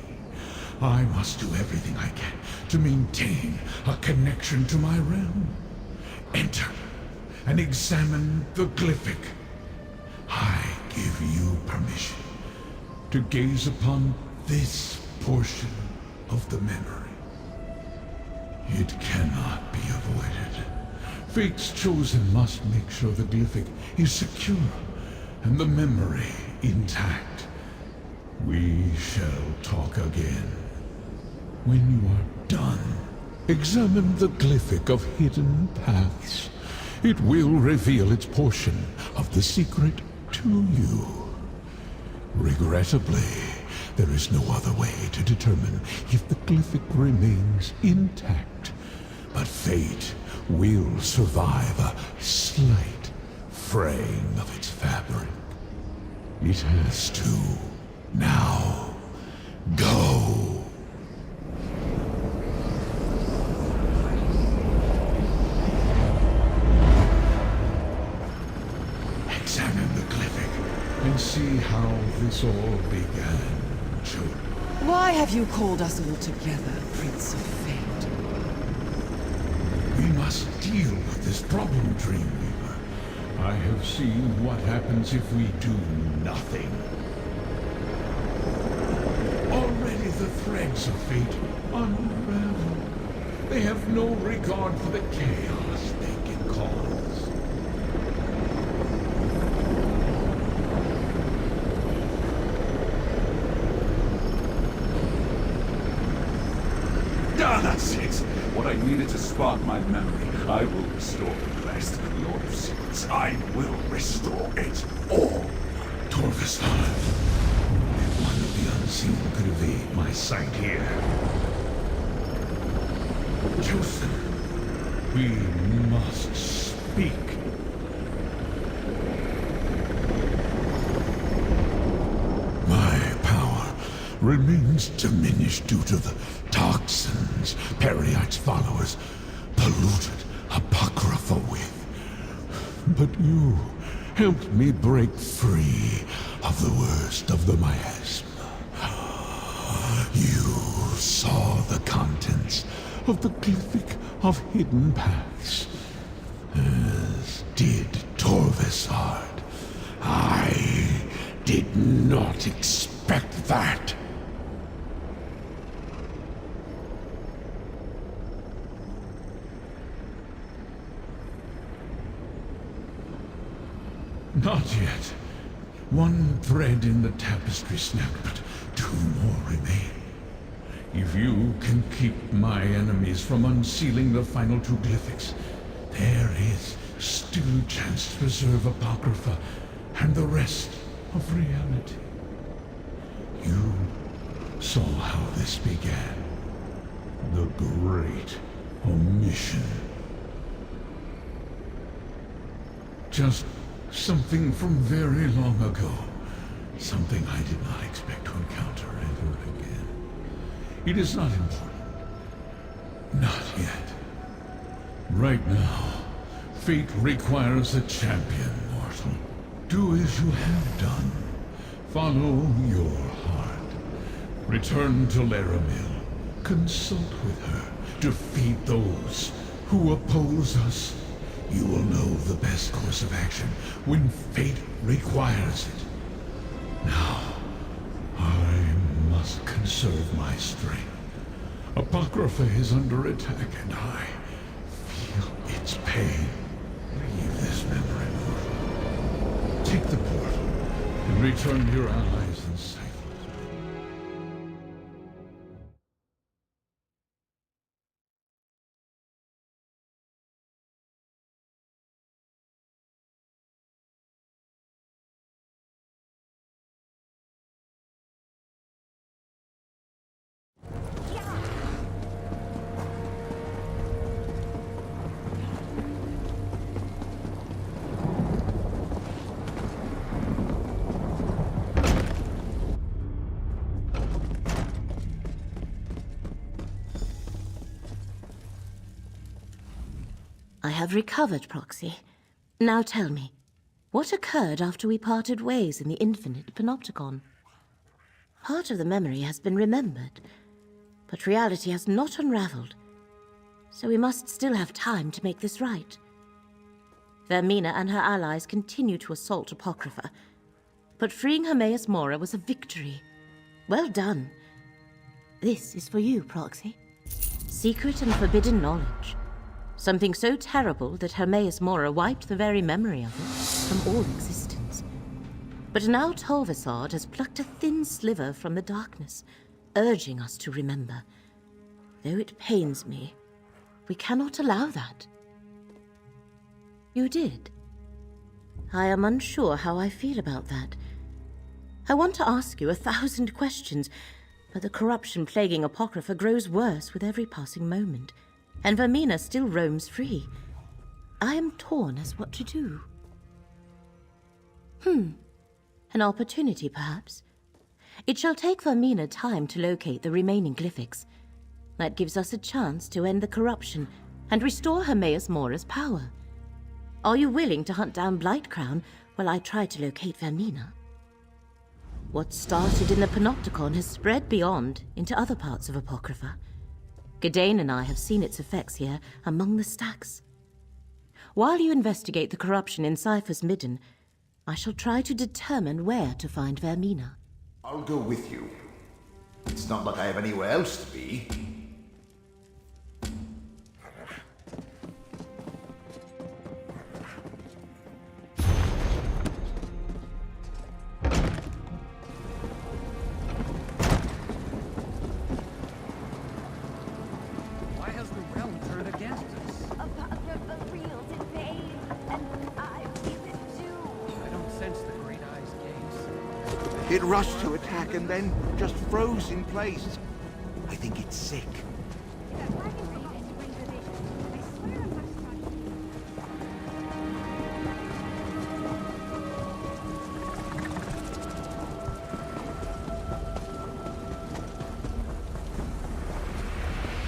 I must do everything I can to maintain a connection to my realm. Enter and examine the Glyphic. I give you permission to gaze upon this portion of the memory. It cannot be avoided. Fate's chosen must make sure the Glyphic is secure and the memory intact. We shall talk again. When you are done, examine the Glyphic of Hidden Paths. It will reveal its portion of the secret to you. Regrettably, there is no other way to determine if the Glyphic remains intact. But fate will survive a slight fraying of its fabric. It has to. Now, go! Examine the Glyphic and see how this all began. Why have you called us all together, Prince of Fate? We must deal with this problem, Dreamweaver. I have seen what happens if we do nothing. Already the threads of fate unravel. They have no regard for the chaos they can cause. That's it! What I needed to spark my memory, I will restore the blessed. Lord of Secrets, I will restore it all! Torvasard, one of the unseen could evade my sight here. Chosen, we must speak. My power remains diminished due to the toxins Periite's followers polluted Apocrypha with. But you helped me break free of the worst of the miasma. You saw the contents of the Glyphic of Hidden Paths, as did Torvasard. I did not expect that. Not yet. One thread in the tapestry snapped, but 2 more remain. If you can keep my enemies from unsealing the final 2 Glyphics, there is still a chance to preserve Apocrypha and the rest of reality. You saw how this began. The great omission. Just something from very long ago. Something I did not expect to encounter ever again. It is not important. Not yet. Right now, fate requires a champion, mortal. Do as you have done. Follow your heart. Return to Laramil. Consult with her. Defeat those who oppose us. You will know the best course of action when fate requires it. Now, I must conserve my strength. Apocrypha is under attack, and I feel its pain. Leave this memory, mortal. Take the portal, and return to your allies in safety. I have recovered, Proxy. Now tell me, what occurred after we parted ways in the infinite panopticon? Part of the memory has been remembered, but reality has not unraveled, so we must still have time to make this right. Vermina and her allies continue to assault Apocrypha, but freeing Hermaeus Mora was a victory. Well done. This is for you, Proxy. Secret and forbidden knowledge. Something so terrible that Hermaeus Mora wiped the very memory of it from all existence. But now Tolvasard has plucked a thin sliver from the darkness, urging us to remember. Though it pains me, we cannot allow that. You did. I am unsure how I feel about that. I want to ask you 1,000 questions, but the corruption plaguing Apocrypha grows worse with every passing moment. And Vermina still roams free. I am torn as what to do. An opportunity, perhaps. It shall take Vermina time to locate the remaining glyphics. That gives us a chance to end the corruption and restore Hermaeus Mora's power. Are you willing to hunt down Blightcrown while I try to locate Vermina? What started in the Panopticon has spread beyond into other parts of Apocrypha. Gadain and I have seen its effects here among the stacks. While you investigate the corruption in Cypher's Midden, I shall try to determine where to find Vermina. I'll go with you. It's not like I have anywhere else to be. It rushed to attack and then just froze in place. I think it's sick.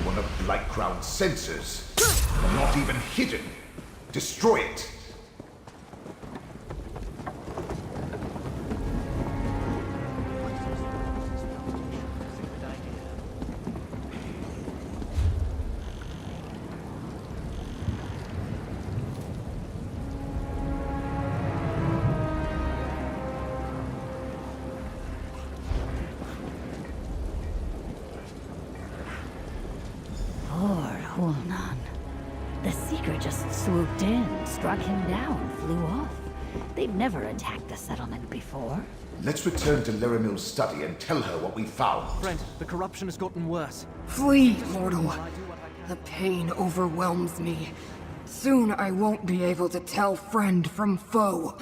One of Blightcrown's sensors. Not even hidden. Destroy it. The Seeker just swooped in, struck him down, flew off. They've never attacked the settlement before. Let's return to Laramil's study and tell her what we found. Brent, the corruption has gotten worse. Flee, mortal. The pain overwhelms me. Soon I won't be able to tell friend from foe.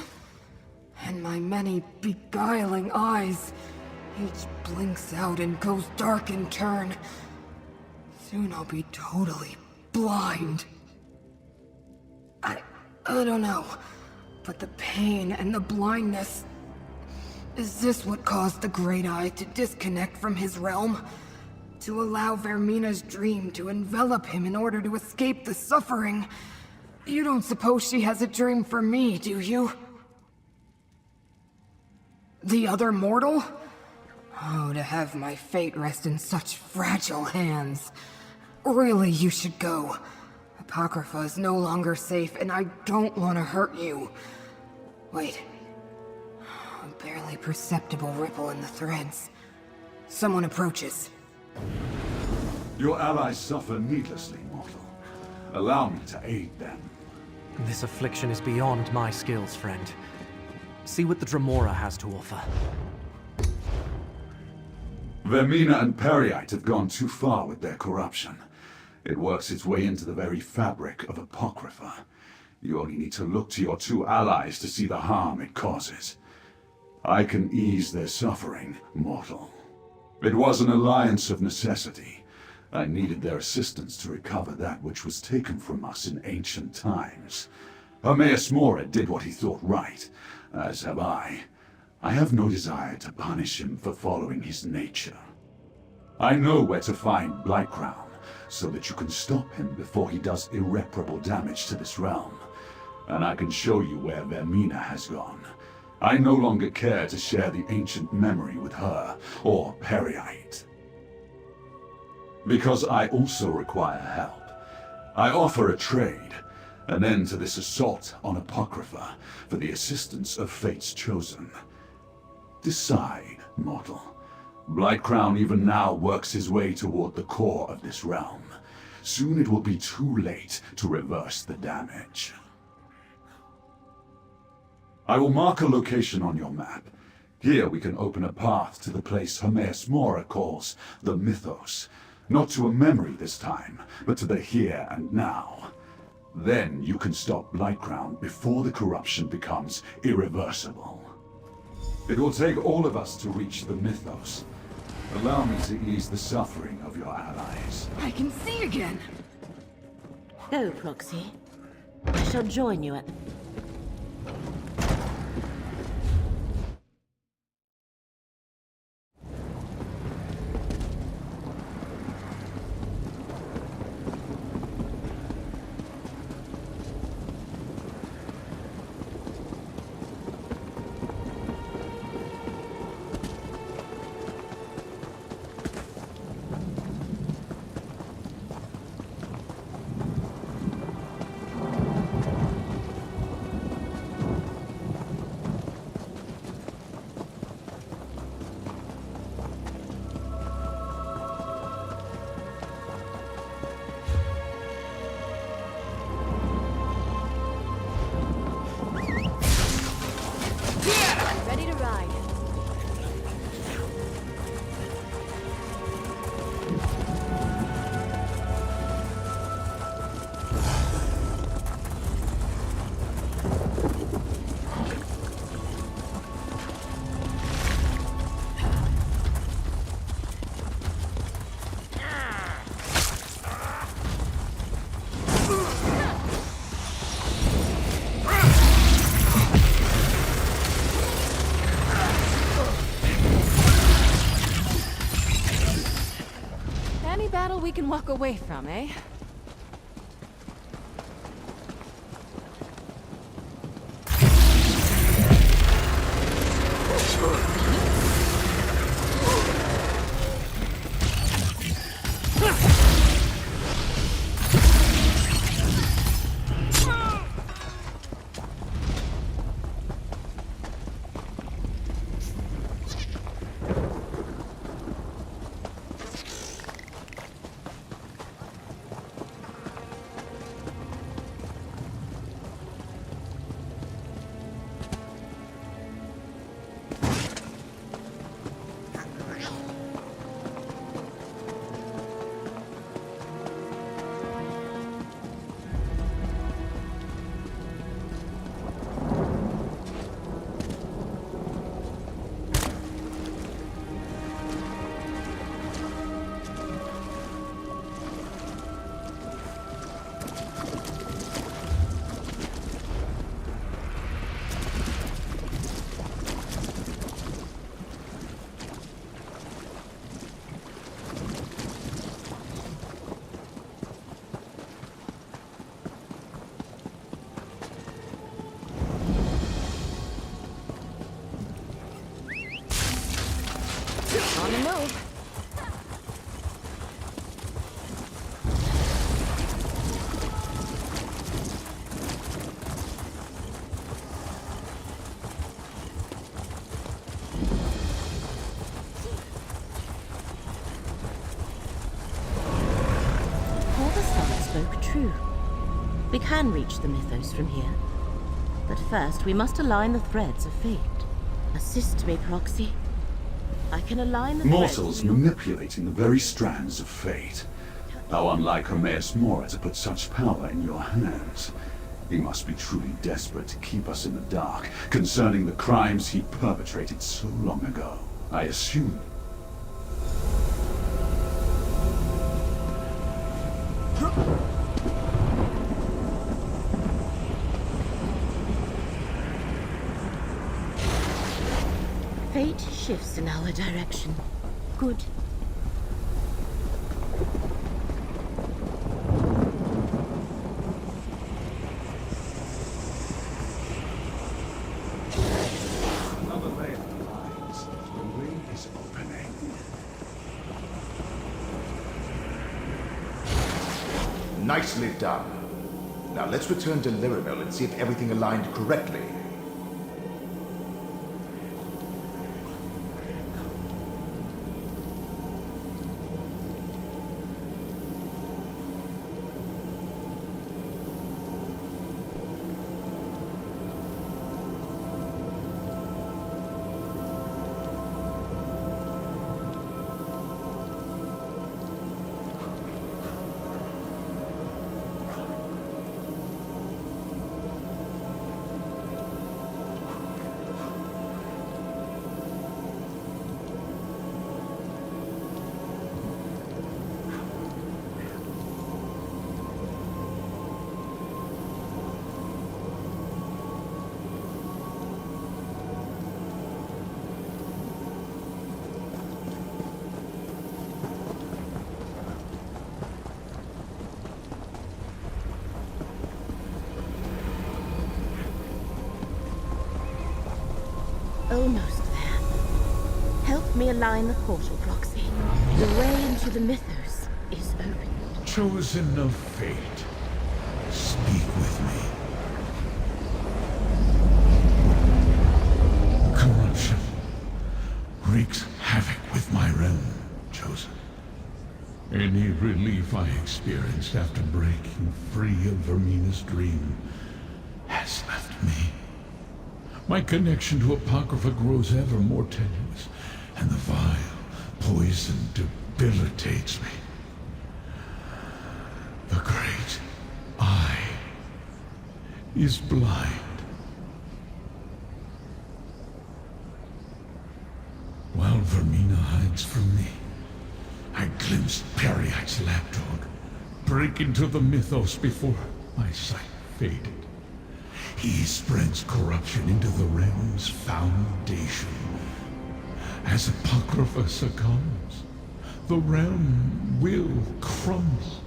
And my many beguiling eyes, each blinks out and goes dark in turn. Soon I'll be totally blind. I don't know, but the pain and the blindness... Is this what caused the Great Eye to disconnect from his realm? To allow Vermina's dream to envelop him in order to escape the suffering? You don't suppose she has a dream for me, do you? The other mortal? Oh, to have my fate rest in such fragile hands. Really, you should go. Apocrypha is no longer safe, and I don't want to hurt you. Wait. A barely perceptible ripple in the threads. Someone approaches. Your allies suffer needlessly, mortal. Allow me to aid them. This affliction is beyond my skills, friend. See what the Dremora has to offer. Vermina and Peryite have gone too far with their corruption. It works its way into the very fabric of Apocrypha. You only need to look to your two allies to see the harm it causes. I can ease their suffering, mortal. It was an alliance of necessity. I needed their assistance to recover that which was taken from us in ancient times. Hermaeus Mora did what he thought right, as have I. I have no desire to punish him for following his nature. I know where to find Blightcrown, so that you can stop him before he does irreparable damage to this realm. And I can show you where Vermina has gone. I no longer care to share the ancient memory with her, or Peryite. Because I also require help. I offer a trade, an end to this assault on Apocrypha, for the assistance of Fate's Chosen. Decide, mortal. Blightcrown even now works his way toward the core of this realm. Soon it will be too late to reverse the damage. I will mark a location on your map. Here we can open a path to the place Hermaeus Mora calls the Mythos. Not to a memory this time, but to the here and now. Then you can stop Blightcrown before the corruption becomes irreversible. It will take all of us to reach the Mythos. Allow me to ease the suffering of your allies. I can see again! Go, Proxy. I shall join you at the... Ready to ride. Battle we can walk away from, eh? On the move. Spoke true. We can reach the mythos from here. But first, we must align the threads of fate. Assist me, Proxy. I can align the Mortals threads... manipulating the very strands of fate. How unlike Hermaeus Mora to put such power in your hands. He must be truly desperate to keep us in the dark concerning the crimes he perpetrated so long ago. I assume. Fate shifts in our direction. Good. Another layer of lines. The way is opening. Nicely done. Now let's return to Lyramel and see if everything aligned correctly. Almost there. Help me align the portal, Proxy. The way into the mythos is open. Chosen of fate, speak with me. Corruption wreaks havoc with my realm, Chosen. Any relief I experienced after breaking free of Vermina's dream has left me. My connection to Apocrypha grows ever more tenuous, and the vile poison debilitates me. The great eye is blind. While Vermina hides from me, I glimpsed Periite's lapdog break into the mythos before my sight faded. He spreads corruption into the realm's foundation. As Apocrypha succumbs, the realm will crumble.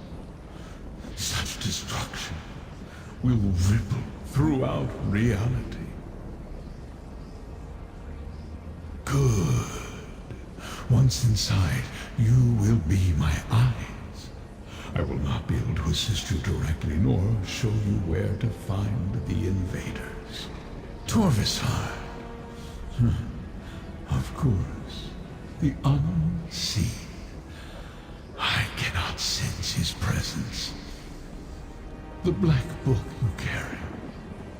Such destruction will ripple throughout reality. Good. Once inside, you will be my eyes. I will not be able to assist you directly, nor show you where to find the invaders. Torvisar. Of course. The unseen. I cannot sense his presence. The black book you carry.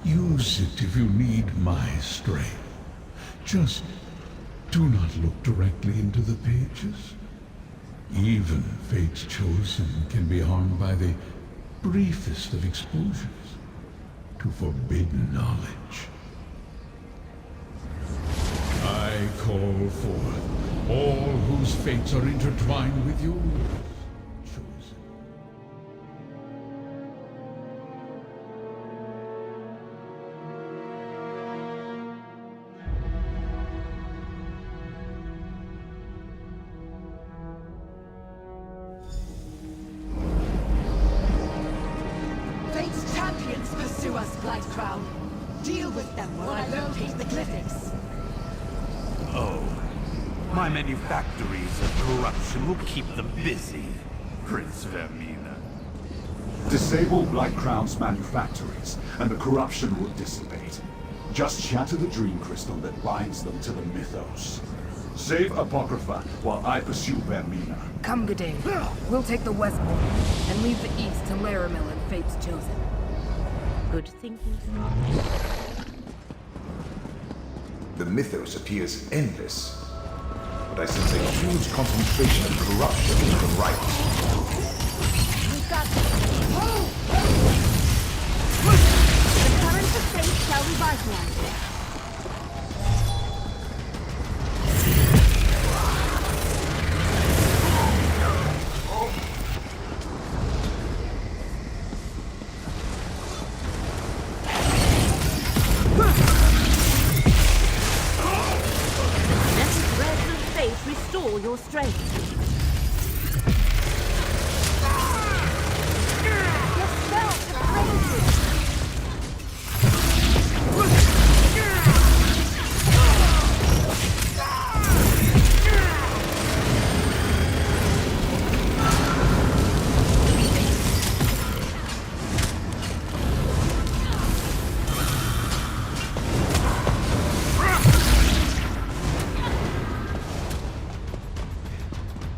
Use it if you need my strength. Just do not look directly into the pages. Even Fate's Chosen can be harmed by the briefest of exposures to forbidden knowledge. I call forth all whose fates are intertwined with yours. Fate's champions pursue us, Blight Crown. Deal with them while I locate the glyphics. Oh, my My manufactories of corruption will keep them busy, Prince Vermina. Disable Blight Crown's manufactories, and the corruption will dissipate. Just shatter the dream crystal that binds them to the mythos. Save Apocrypha while I pursue Vermina. Come, Gadain. We'll take the west border and leave the east to Laramil and Fate's Chosen. Good thinking. The mythos appears endless, but I sense a huge concentration of corruption to the right. We've got this. The current of fate shall revitalize it. Let the threads of fate restore your strength. Your spell is crazy.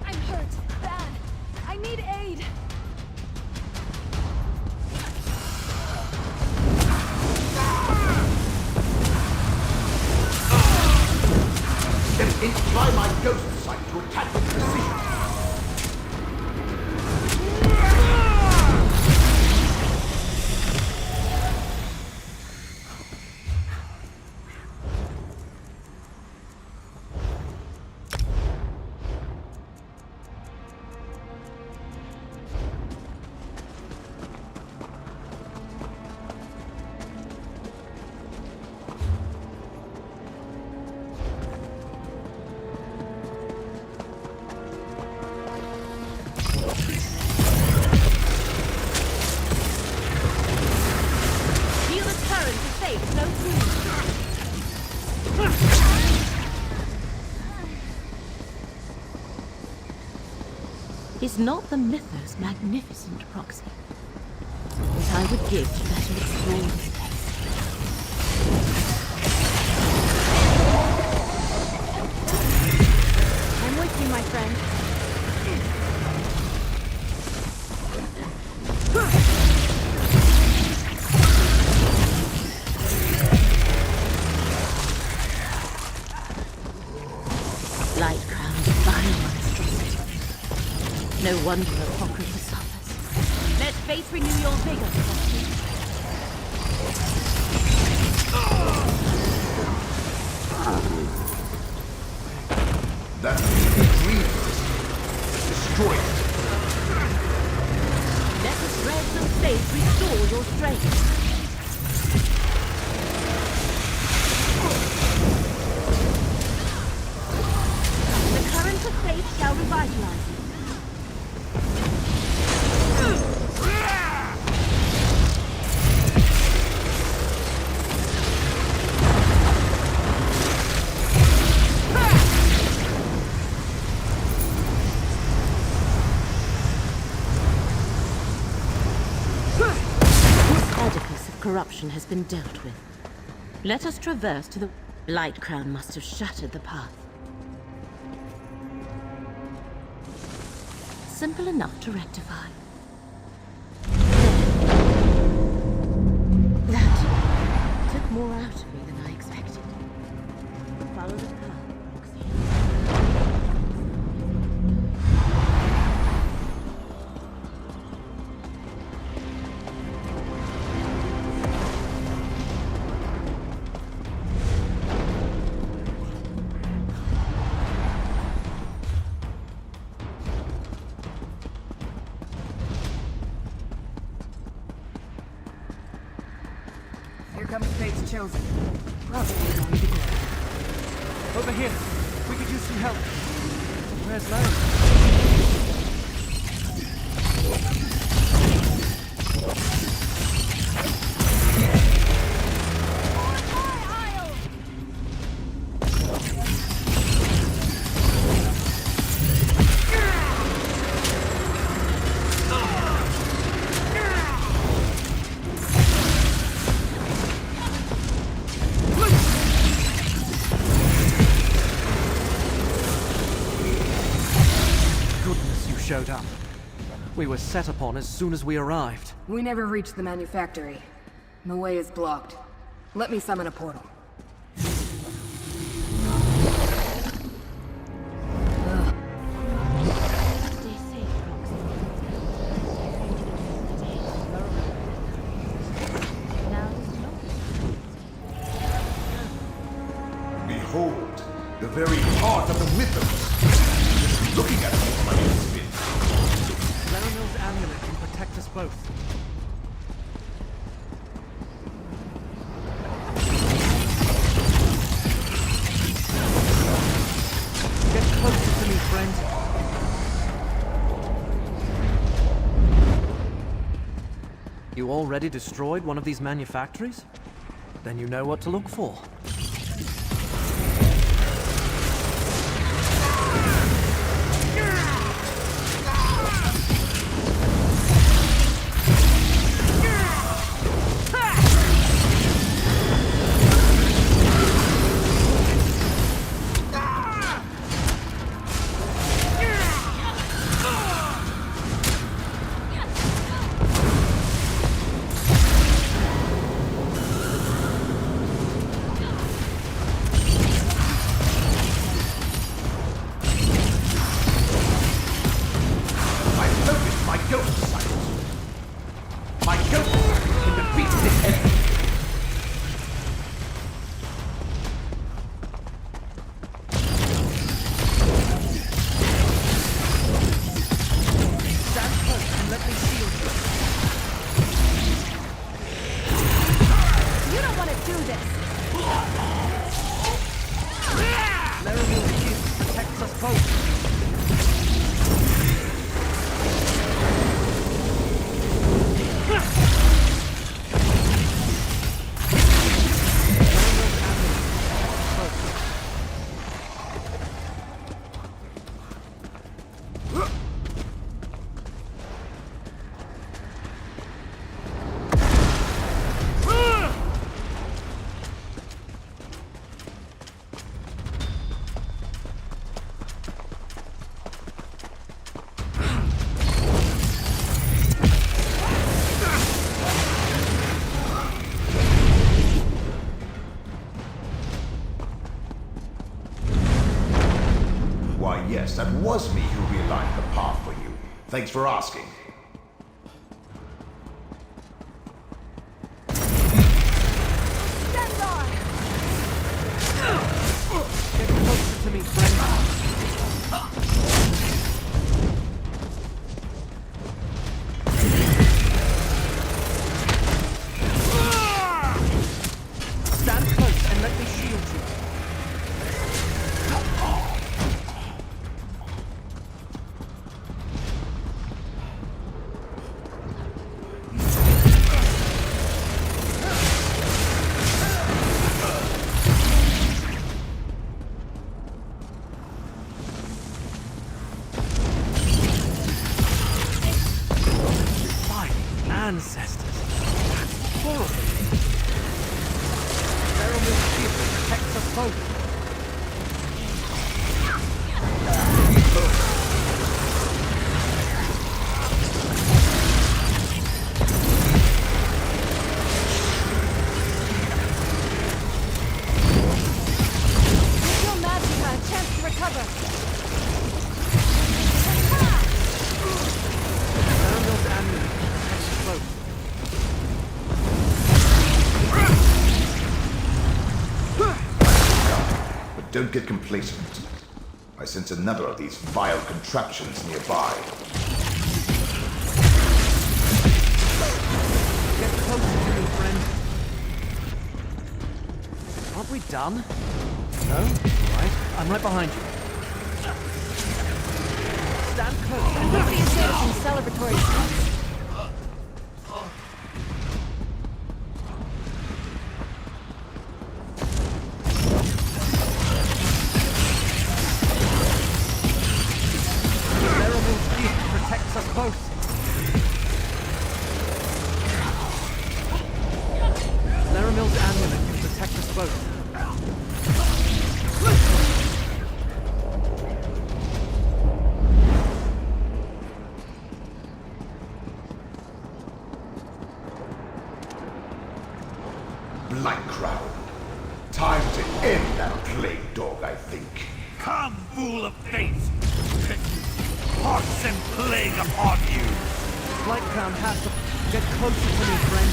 I'm hurt. Bad. I need aid. Then imply my ghost sight to attack with precision. Feel the current of fate flow through. Is not the mythos magnificent, Proxy? What I would give to let her explore this place. I'm with you, my friend. Light Crown's vile monstrosity. No wonder Apocrypha suffers. Let fate renew your vigor, Proxy. That dream destroy it. Let the threads of fate restore your strength. The current of fate shall revitalize you. This edifice of corruption has been dealt with. Let us traverse to the... Light Crown must have shattered the path. Simple enough to rectify. That took more out of me than I expected. Follow the path, Roxy. Here comes Fate's Chosen. Probably going to go. Over here. We could use some help. Where's Larry? showed up. We were set upon as soon as we arrived. We never reached the manufactory. The way is blocked. Let me summon a portal. Behold, the very heart of the mythos. Just looking at it from my spin. Laramil's amulet can protect us both. Get closer to me, friend. You already destroyed one of these manufactories? Then you know what to look for. Yes, that was me who realigned the path for you. Thanks for asking. Get closer to me, friend. Stand close and let me shield you. Ancestors. That's horrible. Laramil's shield protects us both. Give your magic a chance to recover. Laramil's amulet protects us both. But don't get complacent. I sense another of these vile contraptions nearby. Get closer to me, friend. Aren't we done? No? Right. I'm right behind you. Stand close and What do you say to some celebratory shots? protects us both. Laramil's amulet can protect us both. End that plague dog, I think. Come, fool of fate! Hearts and plague upon you! Light Crown has to get closer to me, friend.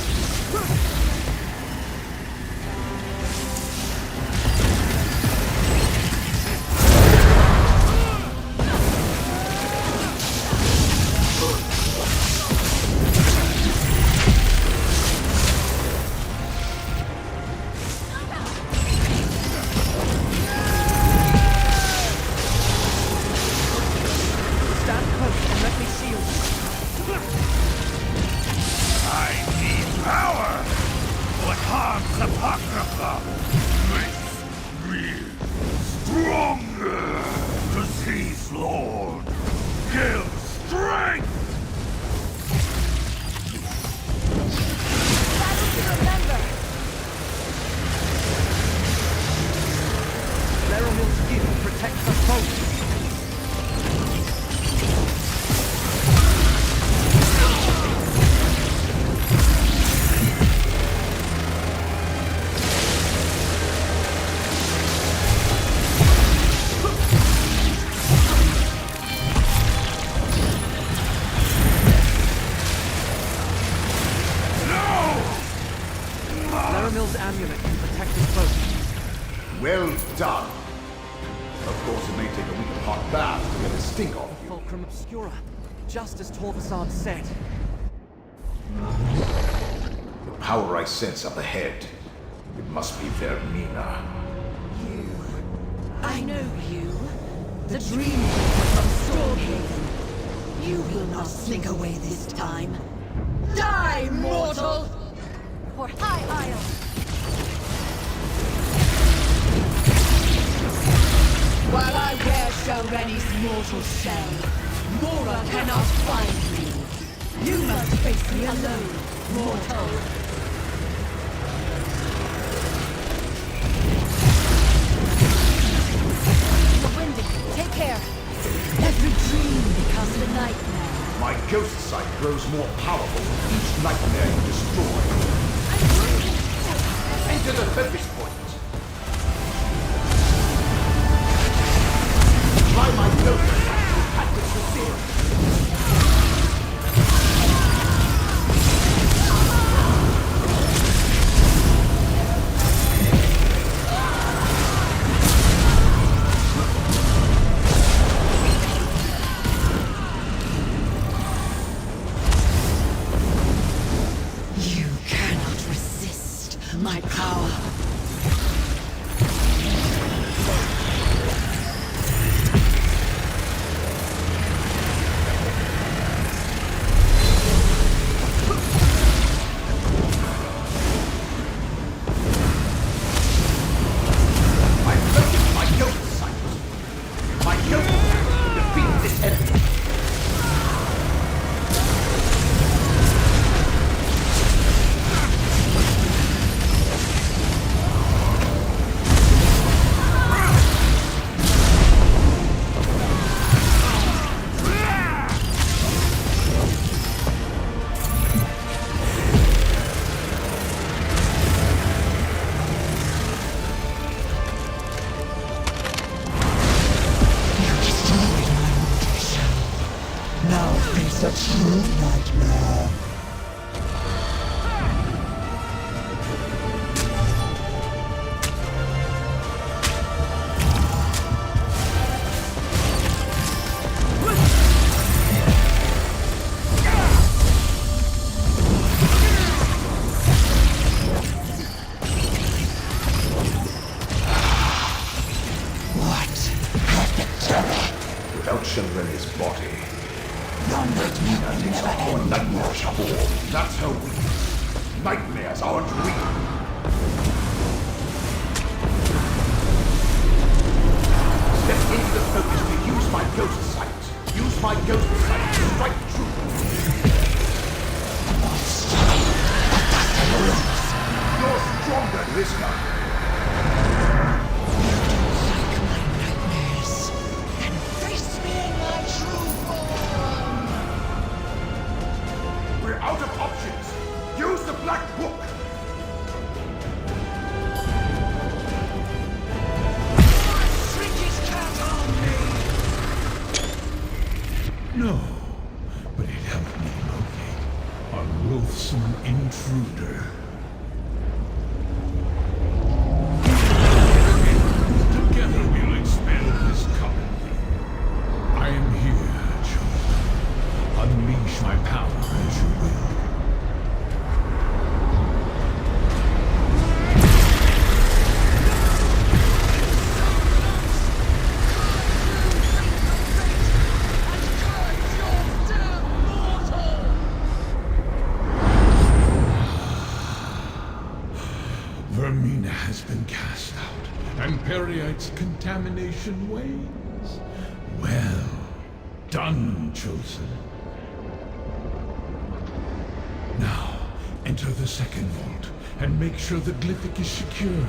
Well done. Of course, it may take a week of hot baths to get a stink off you. Fulcrum Obscura, just as Torvasad said. The power I sense up ahead. It must be Vermina. You. I know you. The Dreamkeeper from Stormhaven. You will not slink away this time. Die, mortal! For High Isle! While I wear Shareni's mortal shell, Mora cannot find me. You must face me alone, mortal. The Winding, take care! Every dream becomes a nightmare. My ghost sight grows more powerful with each nightmare you destroy. Enter the focus point. Try my ghost sight to practice the theory. You cannot resist my power. Without Shenrene's body, your nightmare takes on your nightmarish form. That's her weakness. Nightmares are a dream. Step into the focus to use my ghost sight. Use my ghost sight to strike true. You're stronger this time. We're out of options. Use the Black Book. Emperiite's contamination wanes. Well done, Chosen. Now, enter the second vault and make sure the glyphic is secure.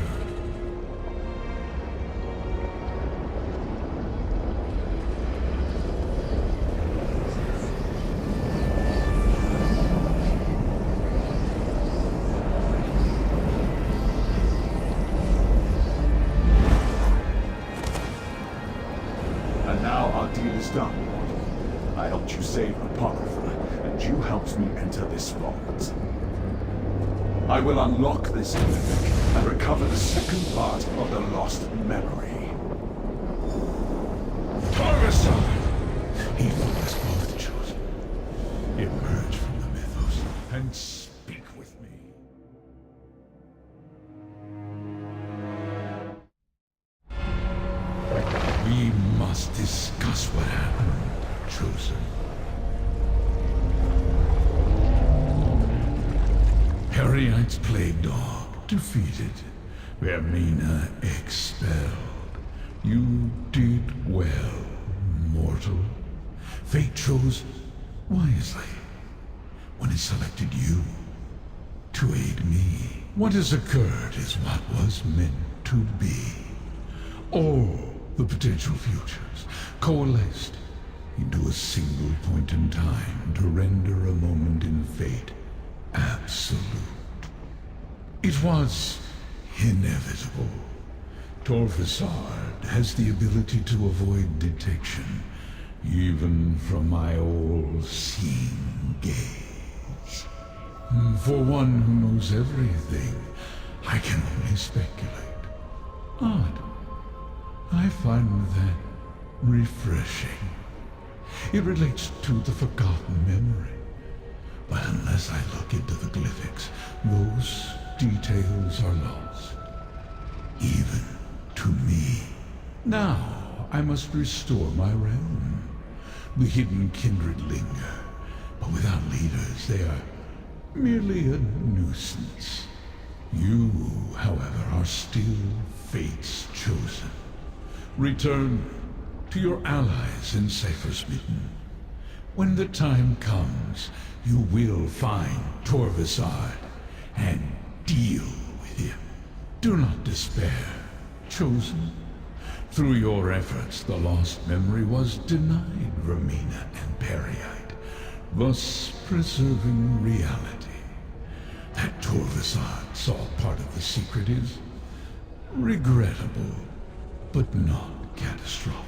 And now our deal is done. I helped you save Apocrypha, and you helped me enter this vault. I will unlock this glyphic and recover the second part of the lost memory. Torvasar! He fought us both, Chosen. Emerge from the mythos and speak with me. We must discuss what happened, Chosen. Periite's plague dog defeated. Vermina expelled. You did well, mortal. Fate chose wisely when it selected you to aid me. What has occurred is what was meant to be. All the potential futures coalesced into a single point in time to render a moment in fate absolute. It was inevitable. Torvasard has the ability to avoid detection, even from my all-seeing gaze. For one who knows everything, I can only speculate. Odd. I find that refreshing. It relates to the forgotten memory. But unless I look into the glyphics, those details are lost. Even to me. Now, I must restore my realm. The hidden kindred linger, but without leaders, they are merely a nuisance. You, however, are still Fate's chosen. Return to your allies in Cypher's Midden. When the time comes, you will find Torvasard and deal with him. Do not despair, Chosen. Through your efforts, the lost memory was denied Vermina and Periite, thus preserving reality. That Torvasard saw part of the secret is regrettable, but not catastrophic.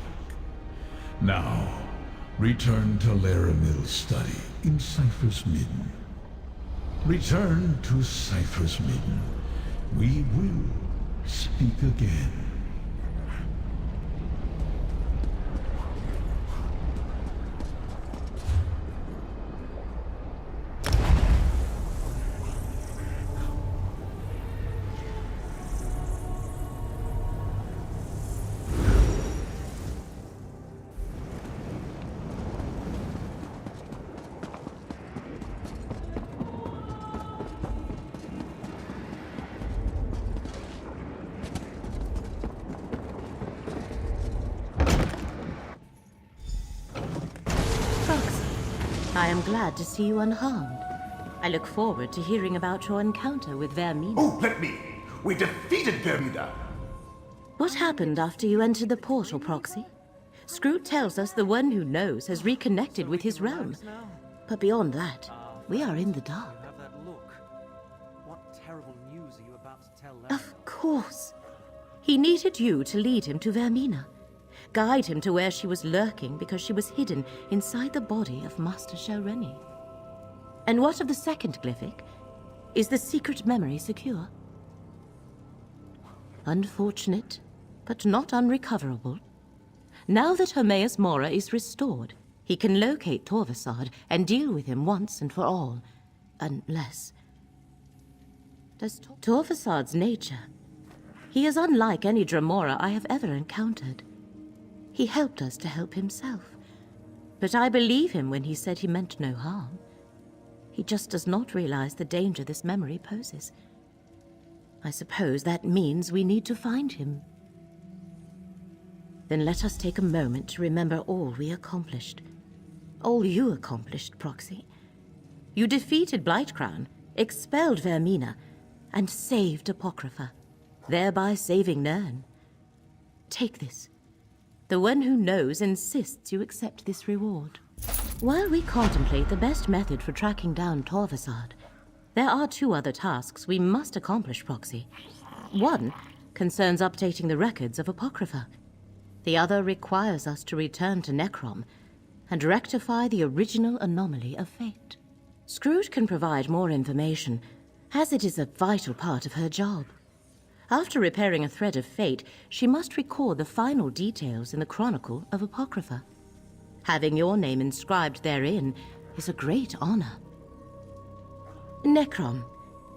Now, return to Laramil's study in Cypher's Midden. Return to Cypher's Midden. We will speak again. I am glad to see you unharmed. I look forward to hearing about your encounter with Vermina. Oh, let me! We defeated Vermina! What happened after you entered the portal, Proxy? Scroot tells us the one who knows has reconnected with his realm. But beyond that, we are in the dark. Have that look. What terrible news are you about to tell them? Of course. He needed you to lead him to Vermina. Guide him to where she was lurking because she was hidden inside the body of Master Shelreni. And what of the second glyphic? Is the secret memory secure? Unfortunate, but not unrecoverable. Now that Hermaeus Mora is restored, he can locate Torvasard and deal with him once and for all. Unless... Does Torvasard's nature... He is unlike any Dremora I have ever encountered. He helped us to help himself. But I believe him when he said he meant no harm. He just does not realize the danger this memory poses. I suppose that means we need to find him. Then let us take a moment to remember all we accomplished. All you accomplished, Proxy. You defeated Blightcrown, expelled Vermina, and saved Apocrypha, thereby saving Nern. Take this. The one who knows insists you accept this reward. While we contemplate the best method for tracking down Torvasard, there are 2 other tasks we must accomplish, Proxy. One concerns updating the records of Apocrypha. The other requires us to return to Necrom and rectify the original anomaly of fate. Scrooge can provide more information, as it is a vital part of her job. After repairing a thread of fate, she must record the final details in the Chronicle of Apocrypha. Having your name inscribed therein is a great honor. Necrom,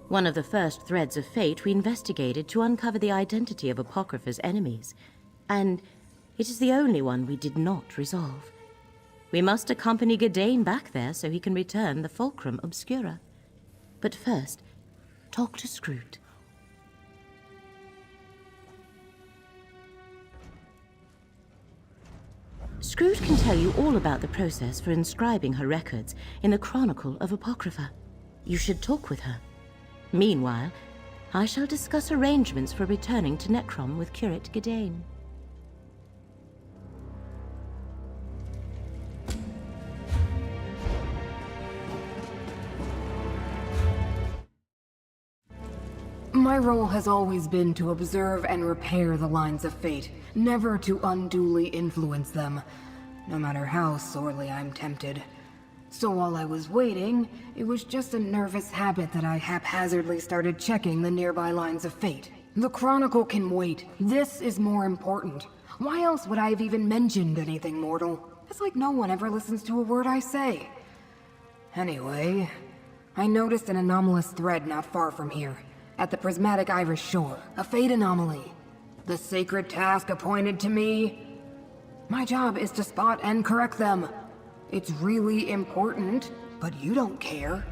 one of the first threads of fate we investigated to uncover the identity of Apocrypha's enemies, and it is the only one we did not resolve. We must accompany Gadain back there so he can return the Fulcrum Obscura. But first, talk to Scroot. Scroot can tell you all about the process for inscribing her records in the Chronicle of Apocrypha. You should talk with her. Meanwhile, I shall discuss arrangements for returning to Necrom with Curate Gadain. My role has always been to observe and repair the lines of fate, never to unduly influence them, no matter how sorely I'm tempted. So while I was waiting, it was just a nervous habit that I haphazardly started checking the nearby lines of fate. The Chronicle can wait. This is more important. Why else would I have even mentioned anything mortal? It's like no one ever listens to a word I say. Anyway, I noticed an anomalous thread not far from here. At the prismatic Irish shore, a fate anomaly. The sacred task appointed to me? My job is to spot and correct them. It's really important, but you don't care.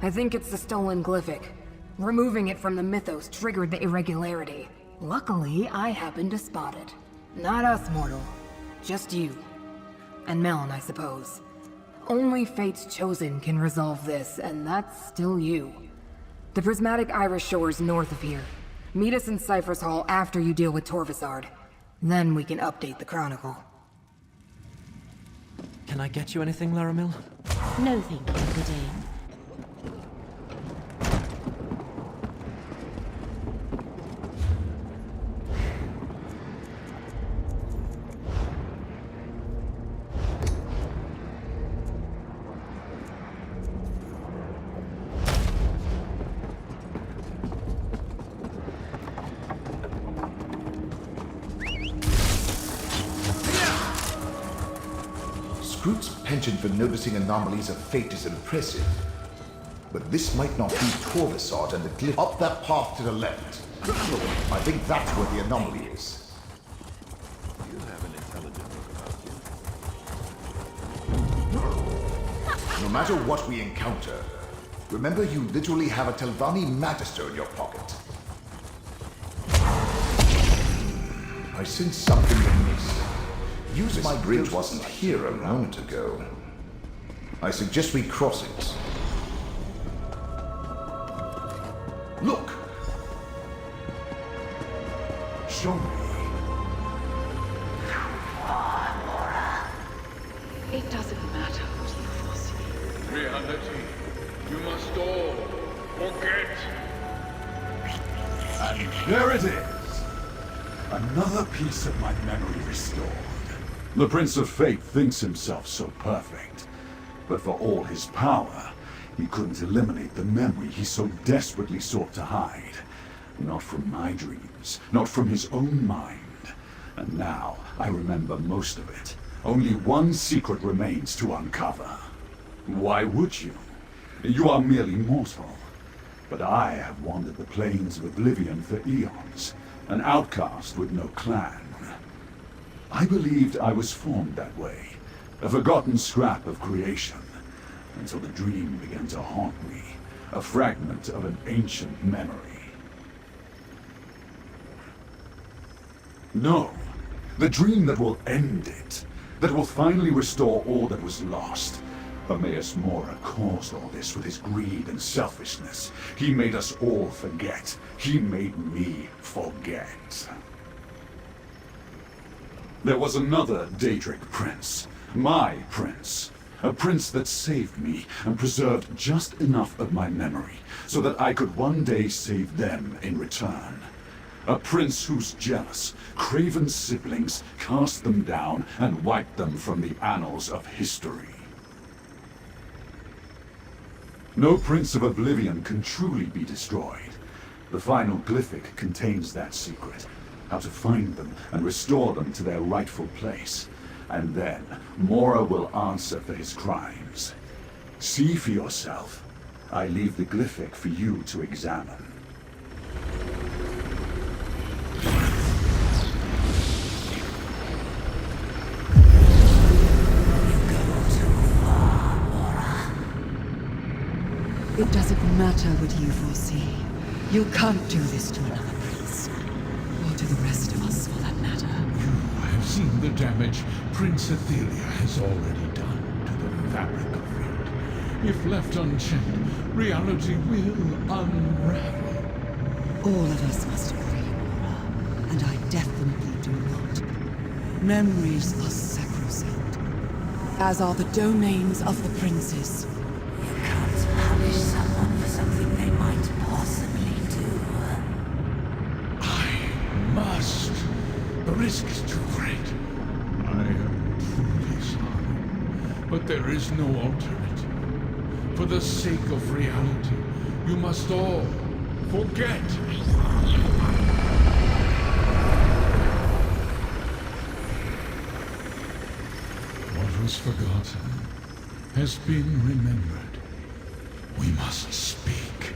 I think it's the stolen glyphic. Removing it from the mythos triggered the irregularity. Luckily, I happened to spot it. Not us, mortal. Just you. And Melon, I suppose. Only Fate's Chosen can resolve this, and that's still you. The prismatic Irish shore's north of here. Meet us in Cypher's Hall after you deal with Torvasard. Then we can update the Chronicle. Can I get you anything, Laramil? No, thank you, Gadain. Scroot's penchant for noticing anomalies of fate is impressive. But this might not be Torvasard and the glyph. Up that path to the left. I think that's where the anomaly is. You have an intelligent look about you. No matter what we encounter, remember you literally have a Telvanni Magister in your pocket. I sense something amiss. Use my bridge wasn't here a moment ago. I suggest we cross it. Look! Show me. It doesn't matter what you foresee. Reality. You must all forget. And there it is! Another piece of my memory restored. The Prince of Fate thinks himself so perfect, but for all his power, he couldn't eliminate the memory he so desperately sought to hide. Not from my dreams, not from his own mind. And now, I remember most of it. Only one secret remains to uncover. Why would you? You are merely mortal. But I have wandered the plains of oblivion for eons, an outcast with no clan. I believed I was formed that way, a forgotten scrap of creation, until the dream began to haunt me, a fragment of an ancient memory. No, The dream that will end it. That will finally restore all that was lost. Hermaeus Mora caused all this with his greed and selfishness. He made us all forget. He made me forget. There was another Daedric prince. My prince. A prince that saved me and preserved just enough of my memory so that I could one day save them in return. A prince whose jealous, craven siblings cast them down and wiped them from the annals of history. No Prince of Oblivion can truly be destroyed. The final glyphic contains that secret. How to find them and restore them to their rightful place. And then, Mora will answer for his crimes. See for yourself. I leave the glyphic for you to examine. It doesn't matter what you foresee. You can't do this to another prince. Or to the rest of us, for that matter. I have seen the damage Prince Illiac has already done to the fabric of fate. If left unchecked, reality will unravel. All of us must agree, Mora. And I definitely do not. Memories are sacrosanct. As are the domains of the princes. Punish someone for something they might possibly do. I must. The risk is too great. I am truly sorry. But there is no alternative. For the sake of reality, you must all forget. What was forgotten has been remembered. We must speak.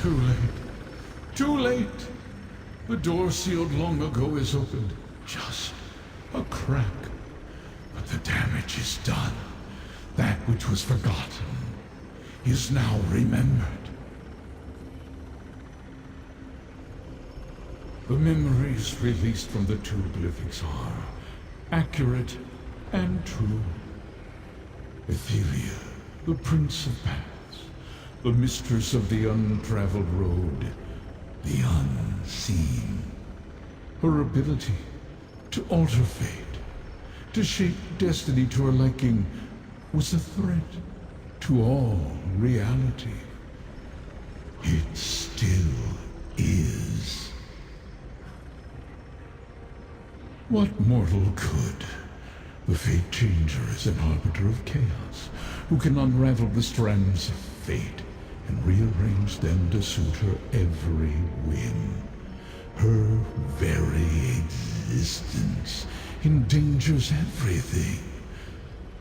Too late. Too late! The door sealed long ago is opened. Just a crack. But the damage is done. That which was forgotten is now remembered. The memories released from the two glyphics are accurate and true. Ethelia, the Prince of Paths, the mistress of the untraveled road, the unseen. Her ability to alter fate, to shape destiny to her liking, was a threat to all reality. It still is. What mortal could? The Fate Changer is an arbiter of chaos, who can unravel the strands of fate and rearrange them to suit her every whim. Her very existence endangers everything.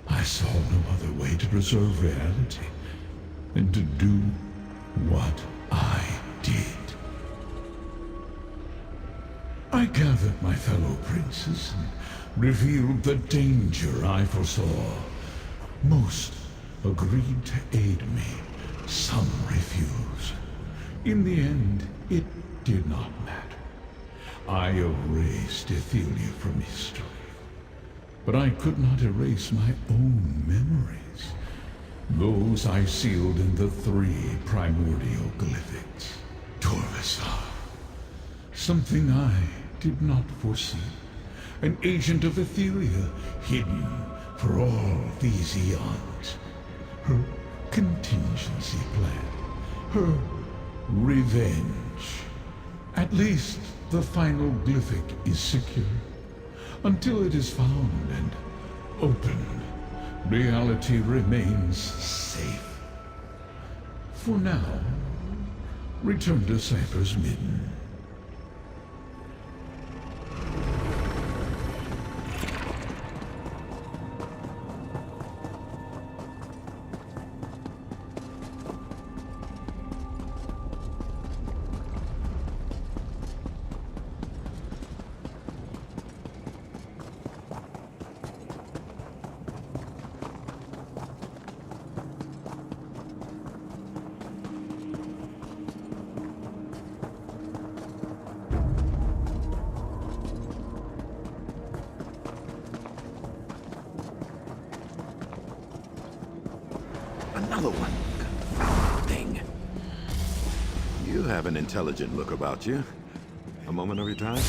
I saw no other way to preserve reality than to do what I did. I gathered my fellow princes and revealed the danger I foresaw. Most agreed to aid me, some refused. In the end, it did not matter. I erased Ethelia from history. But I could not erase my own memories. Those I sealed in the 3 primordial glyphics. Torvasar. Something I did not foresee. An agent of Ethelia, hidden for all these eons. Her contingency plan. Her revenge. At least the final glyphic is secure. Until it is found and opened, reality remains safe. For now, return to Cypher's Midden. Another one. Confounded thing. You have an intelligent look about you. A moment of your time?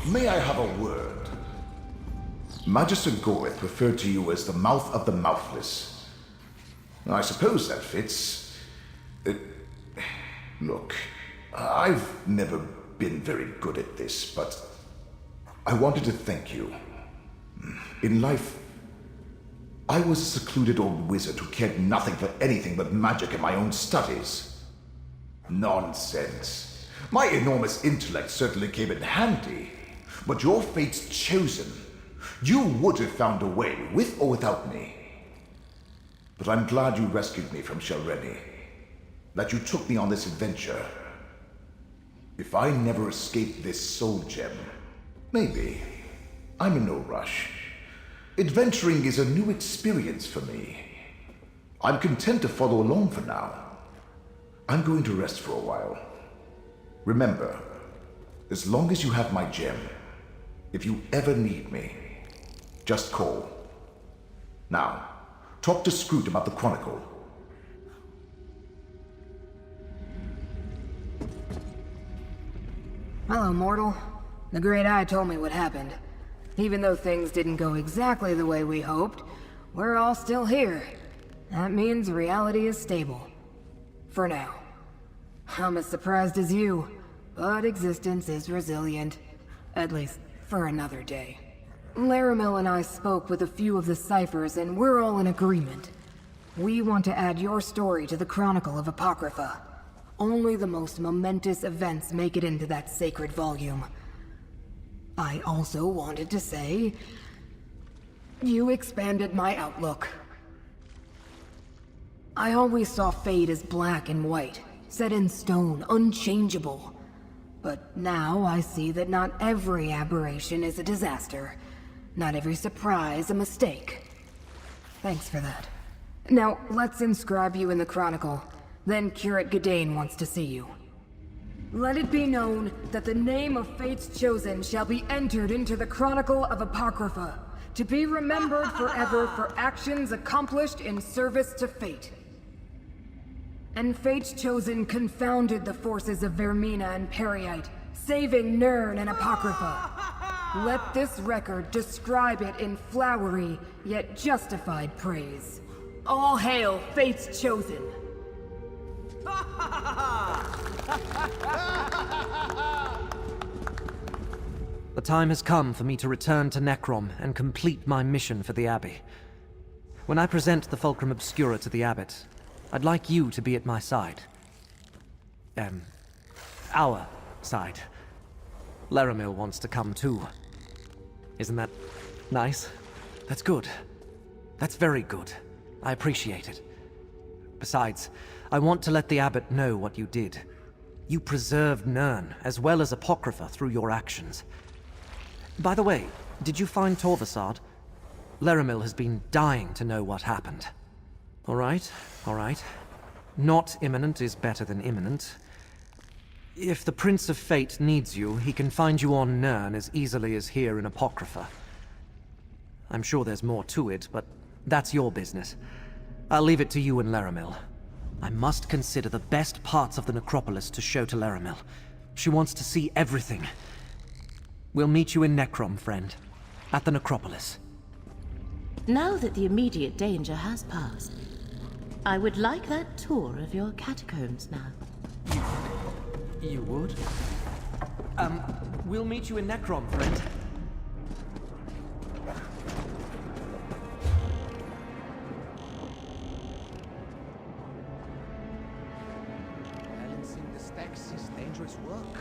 May I have a word? Magister Goreth referred to you as the mouth of the mouthless. I suppose that fits. Look, I've never been very good at this, but I wanted to thank you. In life, I was a secluded old wizard who cared nothing for anything but magic and my own studies. Nonsense. My enormous intellect certainly came in handy, but your fate's chosen. You would have found a way, with or without me. But I'm glad you rescued me from Shalreni, that you took me on this adventure. If I never escaped this soul gem, maybe. I'm in no rush. Adventuring is a new experience for me. I'm content to follow along for now. I'm going to rest for a while. Remember, as long as you have my gem, if you ever need me, just call. Now, talk to Scroot about the Chronicle. Hello, mortal. The Great Eye told me what happened. Even though things didn't go exactly the way we hoped, we're all still here. That means reality is stable. For now. I'm as surprised as you, but existence is resilient. At least, for another day. Laramil and I spoke with a few of the ciphers, and we're all in agreement. We want to add your story to the Chronicle of Apocrypha. Only the most momentous events make it into that sacred volume. I also wanted to say, you expanded my outlook. I always saw fate as black and white, set in stone, unchangeable. But now I see that not every aberration is a disaster. Not every surprise a mistake. Thanks for that. Now, let's inscribe you in the Chronicle. Then Curate Gadain wants to see you. Let it be known that the name of Fate's Chosen shall be entered into the Chronicle of Apocrypha, to be remembered forever for actions accomplished in service to Fate. And Fate's Chosen confounded the forces of Vermina and Periite, saving Nirn and Apocrypha. Let this record describe it in flowery, yet justified praise. All hail Fate's Chosen! The time has come for me to return to Necrom and complete my mission for the Abbey. When I present the Fulcrum Obscura to the Abbot, I'd like you to be at my side. Our side. Laramil wants to come too. Isn't that nice? That's good. That's very good. I appreciate it. Besides, I want to let the Abbot know what you did. You preserved Nirn, as well as Apocrypha, through your actions. By the way, did you find Torvasad? Laramil has been dying to know what happened. All right. Not imminent is better than imminent. If the Prince of Fate needs you, he can find you on Nirn as easily as here in Apocrypha. I'm sure there's more to it, but that's your business. I'll leave it to you and Laramil. I must consider the best parts of the necropolis to show to Laramil. She wants to see everything. We'll meet you in Necrom, friend. At the necropolis. Now that the immediate danger has passed, I would like that tour of your catacombs now. You would? We'll meet you in Necrom, friend. Balancing the stacks is dangerous work.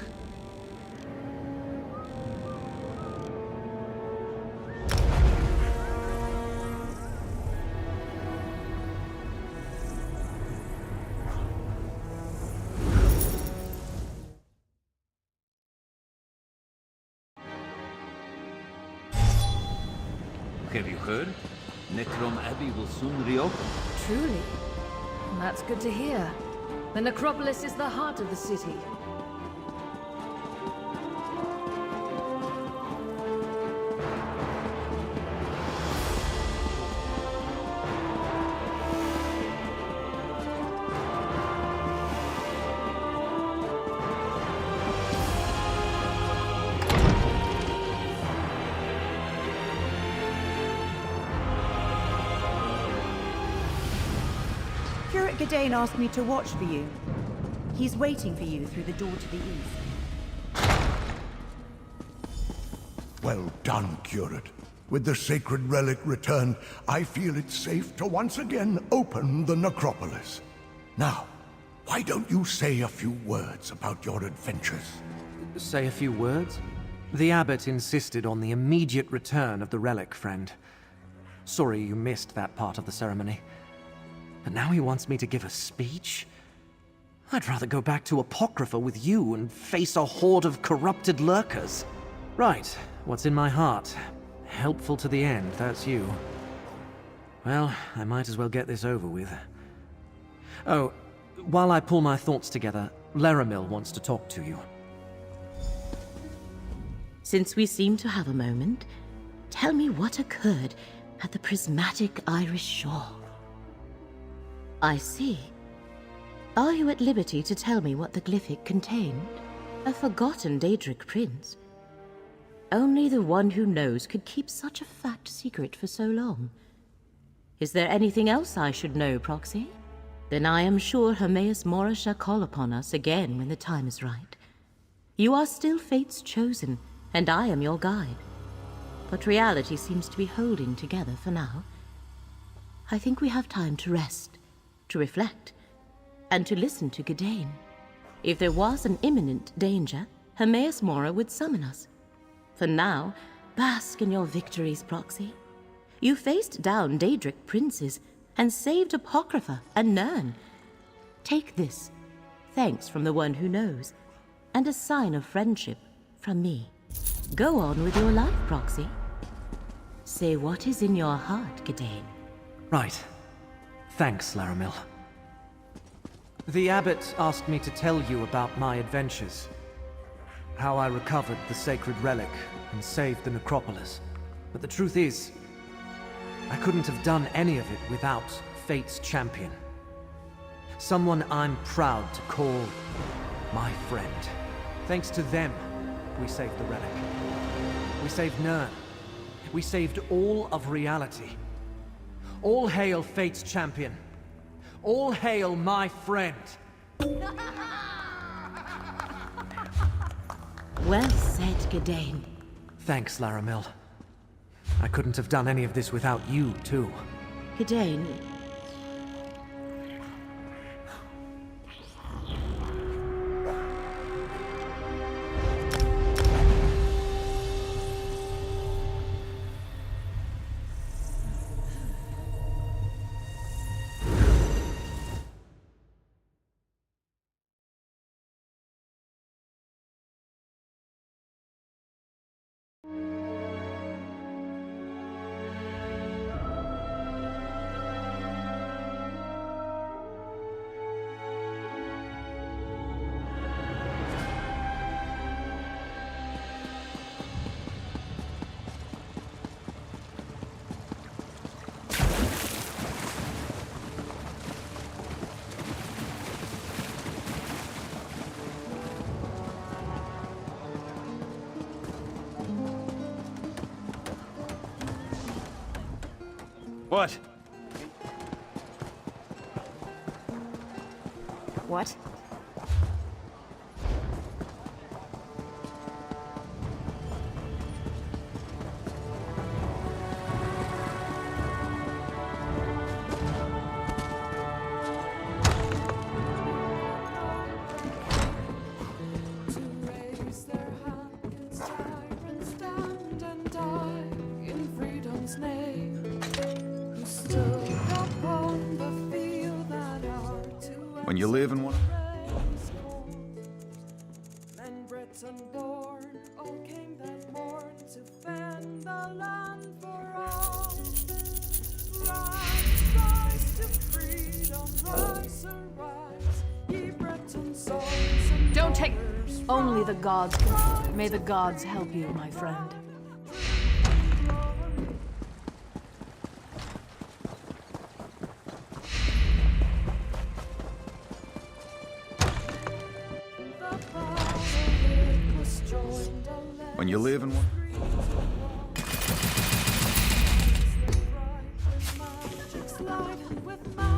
Have you heard? Necrom Abbey will soon reopen. Truly? That's good to hear. The necropolis is the heart of the city. Curate Gadain asked me to watch for you. He's waiting for you through the door to the east. Well done, Curate. With the sacred relic returned, I feel it's safe to once again open the necropolis. Now, why don't you say a few words about your adventures? Say a few words? The abbot insisted on the immediate return of the relic, friend. Sorry you missed that part of the ceremony. But now he wants me to give a speech? I'd rather go back to Apocrypha with you and face a horde of corrupted lurkers. Right, what's in my heart? Helpful to the end, that's you. Well, I might as well get this over with. Oh, while I pull my thoughts together, Laramil wants to talk to you. Since we seem to have a moment, tell me what occurred at the prismatic Irish shore. I see. Are you at liberty to tell me what the glyphic contained? A forgotten Daedric prince. Only the one who knows could keep such a fat secret for so long. Is there anything else I should know, Proxy? Then I am sure Hermaeus Mora shall call upon us again when the time is right. You are still Fate's chosen, and I am your guide. But reality seems to be holding together for now. I think we have time to rest, to reflect, and to listen to Gadain. If there was an imminent danger, Hermaeus Mora would summon us. For now, bask in your victories, Proxy. You faced down Daedric princes and saved Apocrypha and Nirn. Take this, thanks from the one who knows, and a sign of friendship from me. Go on with your life, Proxy. Say what is in your heart, Gadain. Right. Thanks, Laramil. The abbot asked me to tell you about my adventures. How I recovered the sacred relic and saved the necropolis. But the truth is, I couldn't have done any of it without Fate's champion. Someone I'm proud to call my friend. Thanks to them, we saved the relic. We saved Nirn. We saved all of reality. All hail Fate's champion. All hail my friend. Well said, Gadain. Thanks, Laramil. I couldn't have done any of this without you, too. Gadain, What? What? When you live in one... Men Breton born, all came that morn to fend the land for all. Only the gods can. May the gods help you, my friend. When you live in one? Slide with my